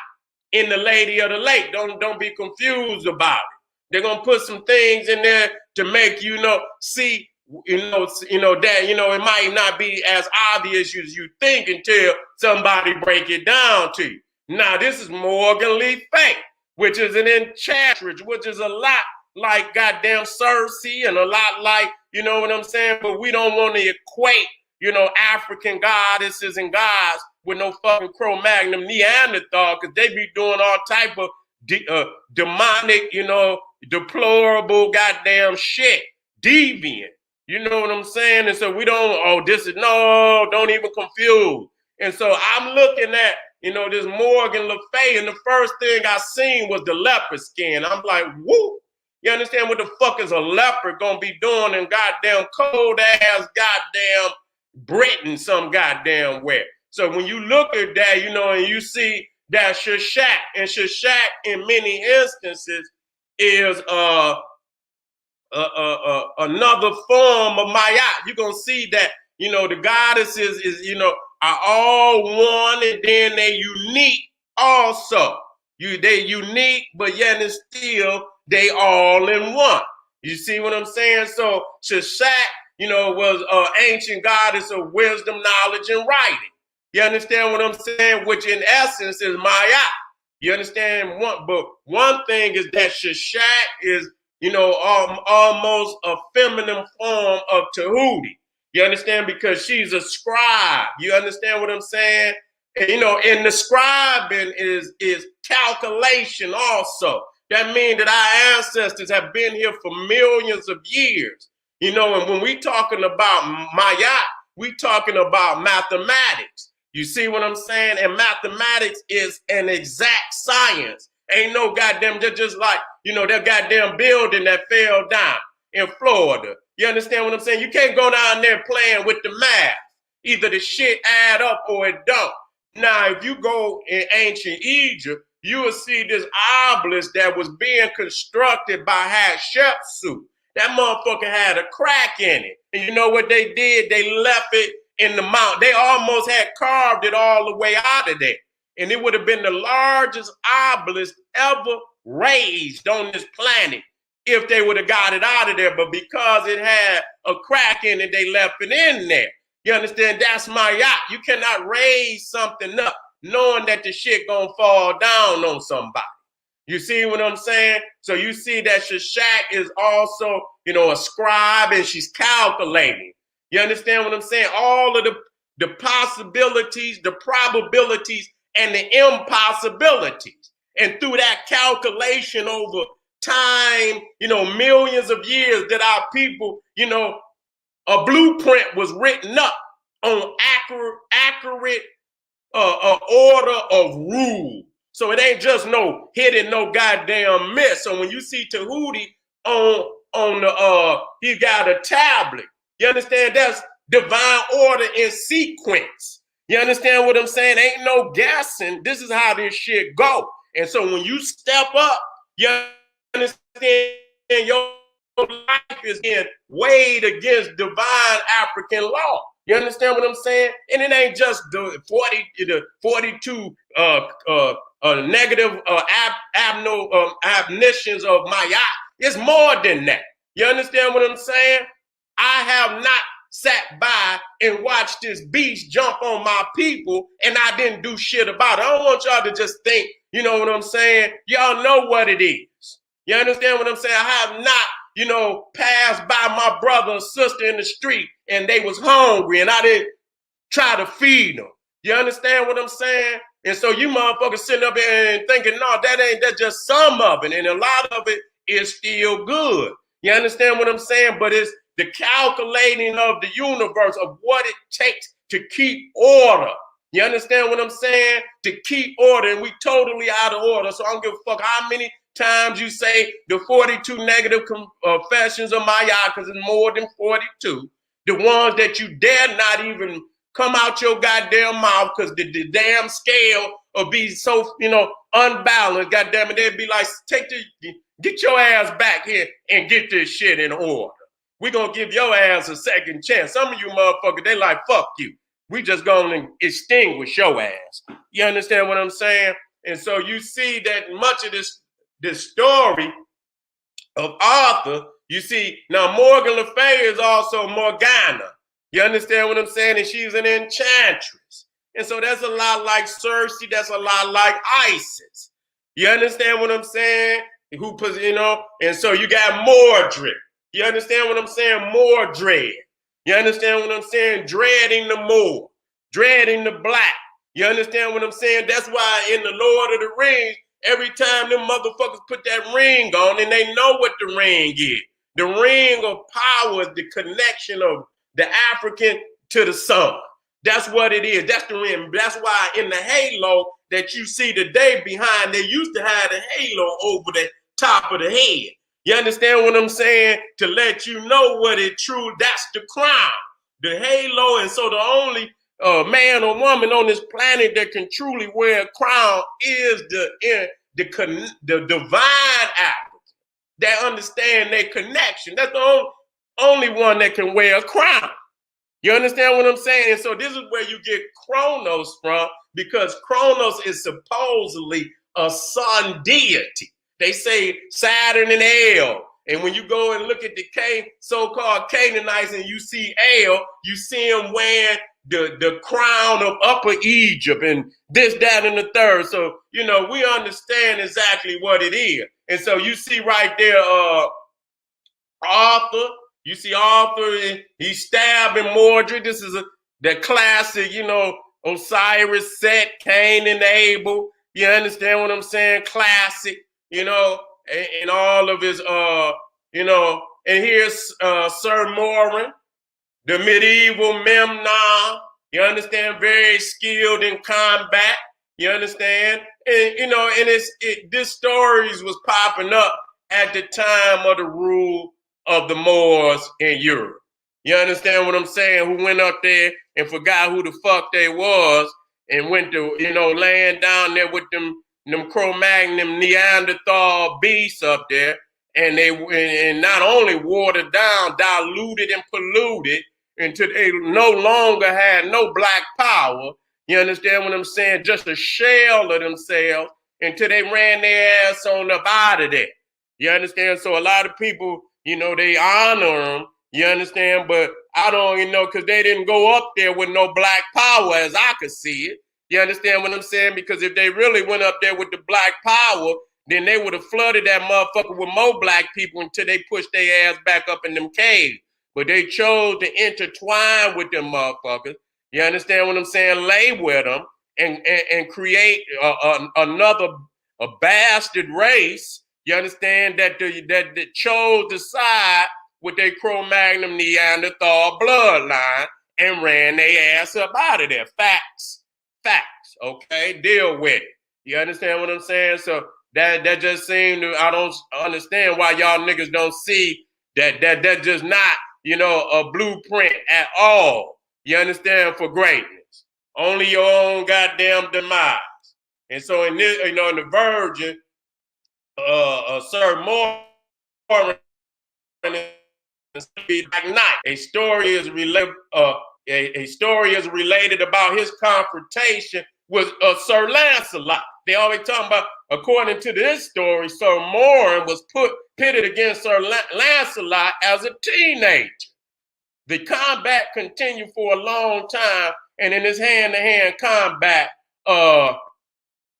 in the Lady of the Lake. Don't be confused about it. They're gonna put some things in there to make see that it might not be as obvious as you think until somebody break it down to you. Now this is Morgan Le Fay, which is an enchantress, which is a lot like goddamn Circe and a lot like, you know what I'm saying? But we don't want to equate, African goddesses and gods with no fucking Cro-Magnon Neanderthal, because they be doing all type of demonic, deplorable goddamn shit. deviant. You know what I'm saying? And so we don't, don't even confuse. And so I'm looking at, this Morgan Le Fay, and the first thing I seen was the leopard skin. I'm like, whoop. You understand what the fuck is a leopard gonna be doing in goddamn cold ass goddamn Britain some goddamn where? So when you look at that, and you see that Shishak, and Shishak in many instances is another form of Mayat. You're gonna see that, the goddesses are all one, and then they unique also. They unique, but yet and still they all in one. You see what I'm saying? So Shishak, was an ancient goddess of wisdom, knowledge, and writing. You understand what I'm saying? Which in essence is Maya. You understand? But one thing is that Shishak is, almost a feminine form of Tahuti. You understand? Because she's a scribe. You understand what I'm saying? And, and the scribing is calculation also. That means that our ancestors have been here for millions of years. And when we talking about Maya, we talking about mathematics. You see what I'm saying? And mathematics is an exact science. Ain't no goddamn, just like, that goddamn building that fell down in Florida. You understand what I'm saying? You can't go down there playing with the math. Either the shit add up or it don't. Now, if you go in ancient Egypt, you will see this obelisk that was being constructed by Hatshepsut. That motherfucker had a crack in it. And you know what they did? They left it in the mountain. They almost had carved it all the way out of there. And it would have been the largest obelisk ever raised on this planet if they would have got it out of there. But because it had a crack in it, they left it in there. You understand? That's my yacht. You cannot raise something up knowing that the shit gonna fall down on somebody. You see what I'm saying? So you see that Shishak is also, a scribe, and she's calculating. You understand what I'm saying? All of the possibilities, the probabilities, and the impossibilities. And through that calculation over time, millions of years that our people, a blueprint was written up on accurate order of rule. So it ain't just no hitting no goddamn miss. So when you see Tahuti on the he got a tablet. You understand? That's divine order in sequence. You understand what I'm saying? Ain't no guessing. This is how this shit go. And so when you step up, you understand your life is being weighed against divine African law. You understand what I'm saying? And it ain't just the 42 negative abnitions of Maya. It's more than that. You understand what I'm saying? I have not sat by and watched this beast jump on my people and I didn't do shit about it. I don't want y'all to just think, you know what I'm saying? Y'all know what it is. You understand what I'm saying? I have not, passed by my brother and sister in the street and they was hungry and I didn't try to feed them. You understand what I'm saying? And so you motherfuckers sitting up here and thinking, no, that's just some of it. And a lot of it is still good. You understand what I'm saying? But it's the calculating of the universe of what it takes to keep order. You understand what I'm saying? To keep order, and we totally out of order. So I don't give a fuck how many times you say the 42 negative confessions of Maya, because it's more than 42. The ones that you dare not even come out your goddamn mouth because the damn scale will be so, unbalanced. Goddamn it, they'd be like, get your ass back here and get this shit in order. We're going to give your ass a second chance. Some of you motherfuckers, they like, fuck you. We just going to extinguish your ass. You understand what I'm saying? And so you see that much of this story of Arthur, you see, now Morgan Le Fay is also Morgana. You understand what I'm saying? And she's an enchantress. And so that's a lot like Cersei. That's a lot like Isis. You understand what I'm saying? And so you got Mordred. You understand what I'm saying? Mordred. You understand what I'm saying? Dreading the Moor. Dreading the black. You understand what I'm saying? That's why in the Lord of the Rings, every time them motherfuckers put that ring on and they know what the ring is. The ring of power is the connection of the African to the sun. That's what it is. That's the ring. That's why in the halo that you see today behind, they used to have a halo over the top of the head. You understand what I'm saying? To let you know what it true, that's the crown, the halo. And so the only man or woman on this planet that can truly wear a crown is the divine African that understand their connection. That's the only one that can wear a crown. You understand what I'm saying? And so this is where you get Kronos from, because Kronos is supposedly a sun deity. They say Saturn and El. And when you go and look at the so-called Canaanites and you see El, you see him wearing the crown of Upper Egypt and this, that, and the third. So, you know, we understand exactly what it is. And so you see right there, Arthur. You see Arthur, he's stabbing Mordred. This is the classic, you know, Osiris, Set, Cain, and Abel. You understand what I'm saying? Classic, you know, and all of his, you know, and here's Sir Morin, the medieval Memnon. You understand? Very skilled in combat. You understand? And, you know, and this stories was popping up at the time of the rule of the Moors in Europe. You understand what I'm saying? Who went up there and forgot who the fuck they was and went to, you know, laying down there with them Cro-Magnon Neanderthal beasts up there, and they not only watered down, diluted and polluted until they no longer had no black power. You understand what I'm saying? Just a shell of themselves until they ran their ass on up out of there. You understand? So a lot of people, you know, they honor them, you understand? But I don't, you know, because they didn't go up there with no black power as I could see it. You understand what I'm saying? Because if they really went up there with the black power, then they would have flooded that motherfucker with more black people until they pushed their ass back up in them caves. But they chose to intertwine with them motherfuckers. You understand what I'm saying? Lay with them and create another bastard race. You understand that that chose the side with their Cro-Magnon Neanderthal bloodline and ran their ass up out of there. Facts, okay? Deal with it. You understand what I'm saying? So that just seemed to, I don't understand why y'all niggas don't see that just not, you know, a blueprint at all. You understand? For greatness. Only your own goddamn demise. And so in this, you know, in the Virgin, Sir Morin, a story is related. A story is related about his confrontation with Sir Lancelot. They always talking about, according to this story, Sir Morin was pitted against Sir Lancelot as a teenager. The combat continued for a long time, and in this hand-to-hand combat,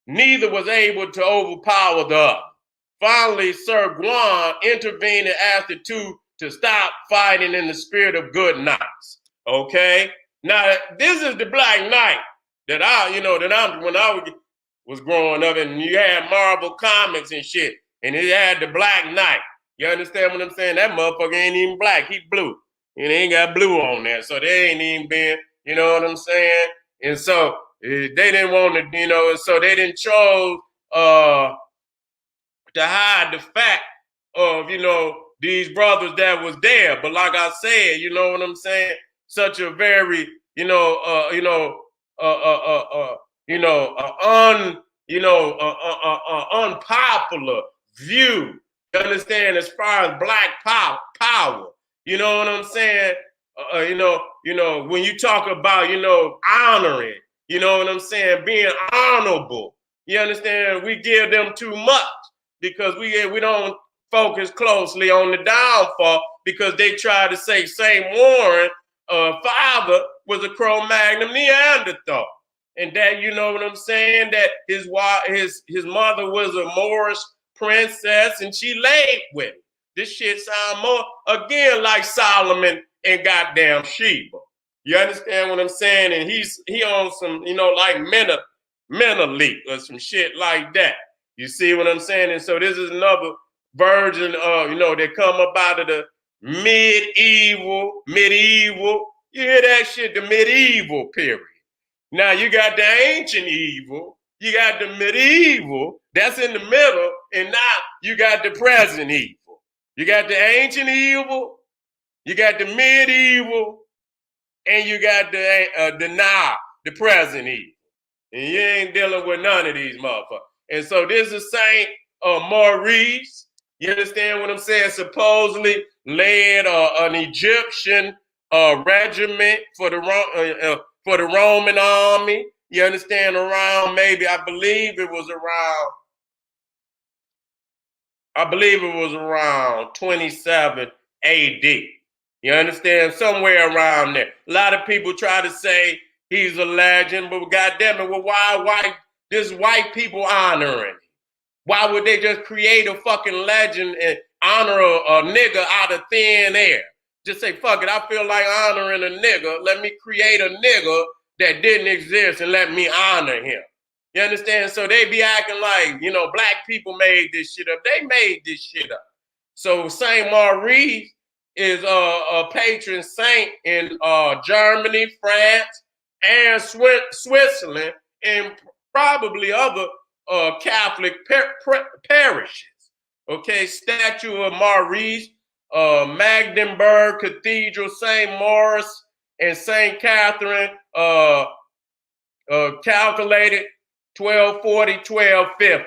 neither was able to overpower the other. Finally, Sir Gawain intervened and asked the two to stop fighting in the spirit of good knights. Okay? Now, this is the Black Knight that when I was growing up, and you had Marvel Comics and shit, and it had the Black Knight. You understand what I'm saying? That motherfucker ain't even black, he blue. And he ain't got blue on there, so they ain't even been, you know what I'm saying? And so they didn't want to, you know, and so they didn't chose to hide the fact of, you know, these brothers that was there. But like I said, you know what I'm saying? Such a very, unpopular view. You understand? As far as black power, you know what I'm saying? When you talk about, you know, honoring, you know what I'm saying? Being honorable. You understand? We give them too much because we don't focus closely on the downfall, because they try to say St. Warren father was a Cro-Magnon Neanderthal, and that, you know what I'm saying, that his mother was a Moorish princess and she laid with him. This shit sound more again like Solomon and goddamn Sheba. You understand what I'm saying? And he on some, you know, like Menelik or some shit like that. You see what I'm saying? And so this is another version of, that come up out of the medieval. You hear that shit, the medieval period. Now you got the ancient evil, you got the medieval, that's in the middle, and now you got the present evil. You got the ancient evil, you got the medieval, and you got the now, the present evil. And you ain't dealing with none of these motherfuckers. And so this is Saint Maurice. You understand what I'm saying? Supposedly led an Egyptian regiment for the Roman army. You understand? Around maybe I believe it was around 27 AD. You understand? Somewhere around there. A lot of people try to say he's a legend, but goddamn it, well, why this white people honoring? Why would they just create a fucking legend and honor a nigga out of thin air? Just say, fuck it, I feel like honoring a nigga. Let me create a nigga that didn't exist and let me honor him. You understand? So they be acting like, black people made this shit up. They made this shit up. So Saint Maurice is a patron saint in Germany, France, and Switzerland, and probably other Catholic parishes. Okay, statue of Maurice, Magdeburg Cathedral, St. Maurice, and St. Catherine, calculated 1240, 1250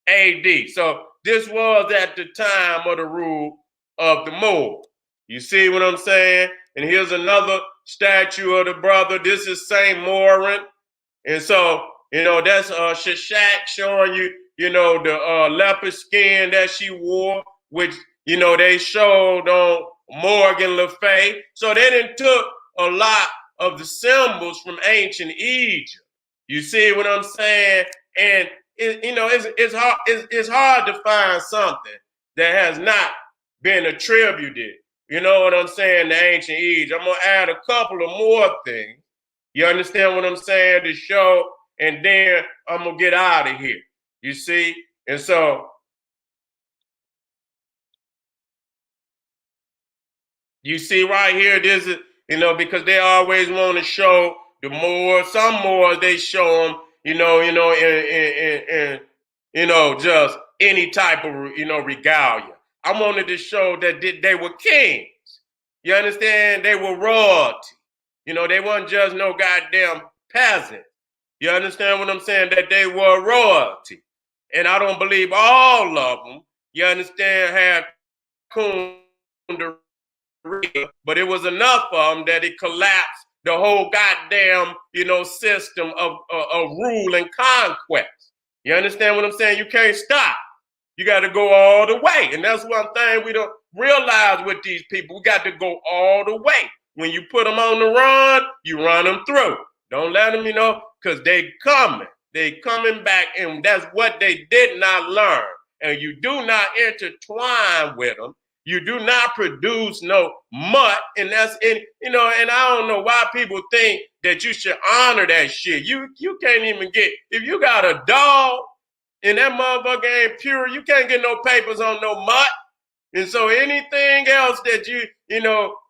AD. So this was at the time of the rule of the Moors. You see what I'm saying? And here's another statue of the brother. This is St. Morin. And so, that's Shishak showing you, the leopard skin that she wore, which, they showed on Morgan Le Fay. So they done took a lot of the symbols from ancient Egypt. You see what I'm saying? And, it's hard to find something that has not been attributed, you know what I'm saying, to ancient Egypt. I'm going to add a couple of more things. You understand what I'm saying? To show, and then I'm going to get out of here. You see? And so, you see right here, this is, because they always want to show the Moors. Some Moors, they show them, just any type of, regalia. I wanted to show that they were kings. You understand? They were royalty. They weren't just no goddamn peasant. You understand what I'm saying? That they were royalty. And I don't believe all of them, you understand, had Kundalini, but it was enough of them that it collapsed the whole goddamn, system of rule and conquest. You understand what I'm saying? You can't stop. You got to go all the way. And that's one thing we don't realize with these people. We got to go all the way. When you put them on the run, you run them through. Don't let them, because they coming. They coming back, and that's what they did not learn. And you do not intertwine with them. You do not produce no mutt, and that's in, and I don't know why people think that you should honor that shit. You can't even get, if you got a dog and that motherfucker ain't pure, you can't get no papers on no mutt. And so anything else that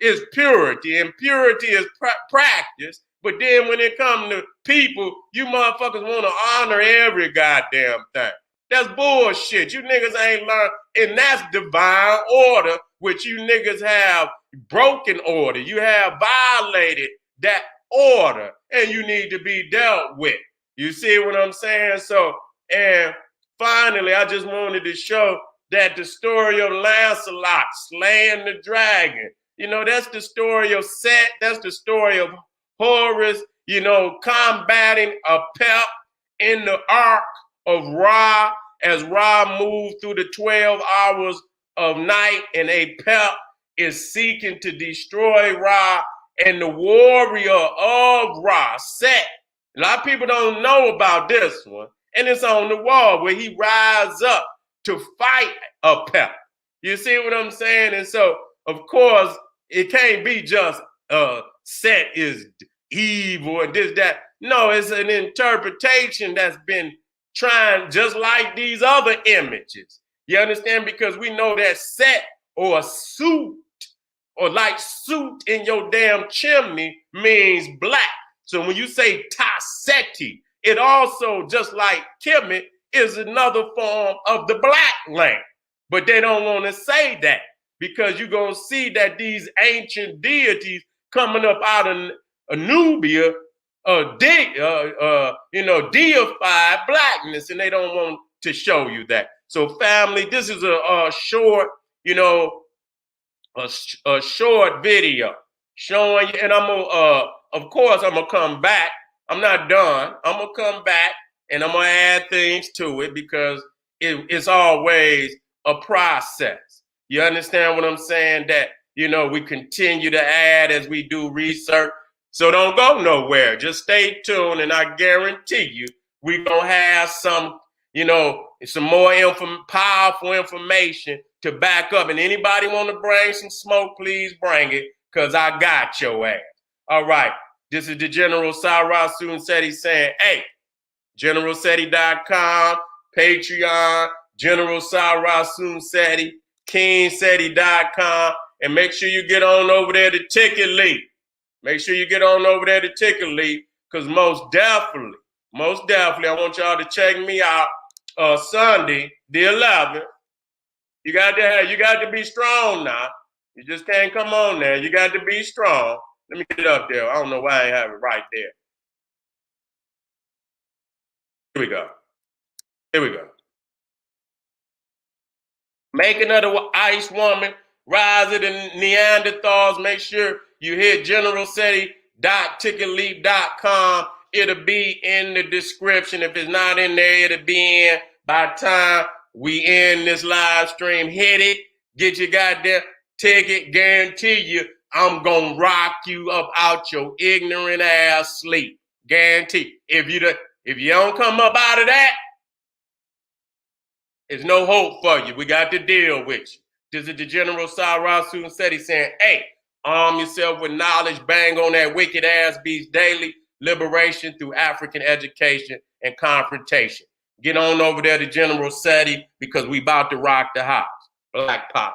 is purity, and purity is practice. But then when it comes to people, you motherfuckers want to honor every goddamn thing. That's bullshit. You niggas ain't learned, and that's divine order, which you niggas have broken order. You have violated that order, and you need to be dealt with. You see what I'm saying? So, and finally, I just wanted to show that the story of Lancelot slaying the dragon, that's the story of Set, that's the story of Horus, combating a pep in the ark of Ra, as Ra moved through the 12 hours of night, and a pep is seeking to destroy Ra, and the warrior of Ra, Set. A lot of people don't know about this one, and it's on the wall where he rises up to fight a pep. You see what I'm saying? And so, of course, it can't be just Set is evil and this, that. No, it's an interpretation that's been trying, just like these other images. You understand? Because we know that set or a suit or like suit in your damn chimney means black. So when you say Taseti, it also, just like Kemet, is another form of the black land. But they don't want to say that because you're going to see that these ancient deities coming up out of Nubia, deified blackness, and they don't want to show you that. So family, this is a short, a short video showing you, and I'm gonna, of course, I'm gonna come back. I'm not done. I'm gonna come back and I'm gonna add things to it because it's always a process. You understand what I'm saying? That we continue to add as we do research. So don't go nowhere. Just stay tuned, and I guarantee you, we're gonna have some more powerful information to back up. And anybody want to bring some smoke, please bring it, because I got your ass. All right. This is the General Cyrus Seti saying, hey, GeneralSeti.com, Patreon, General Cyrus Seti, KingSeti.com, and make sure you get on over there to Ticket Leap. Make sure you get on over there to Ticket Leap, because most definitely, I want y'all to check me out Sunday, the 11th. You got to be strong now. You just can't come on there. You got to be strong. Let me get it up there. I don't know why I have it right there. Here we go. Making of the Ice Woman, Rise of the Neanderthals. Make sure you hit GeneralSeti.ticketleap.com. It'll be in the description. If it's not in there, it'll be in by the time we end this live stream. Hit it. Get your goddamn ticket. Guarantee you, I'm going to rock you up out your ignorant ass sleep. Guarantee. If you don't come up out of that, there's no hope for you. We got to deal with you. This is the General Cyrus Seti saying, hey, arm yourself with knowledge. Bang on that wicked ass beast daily. Liberation through African education and confrontation. Get on over there to General Seti because we about to rock the house. Black power.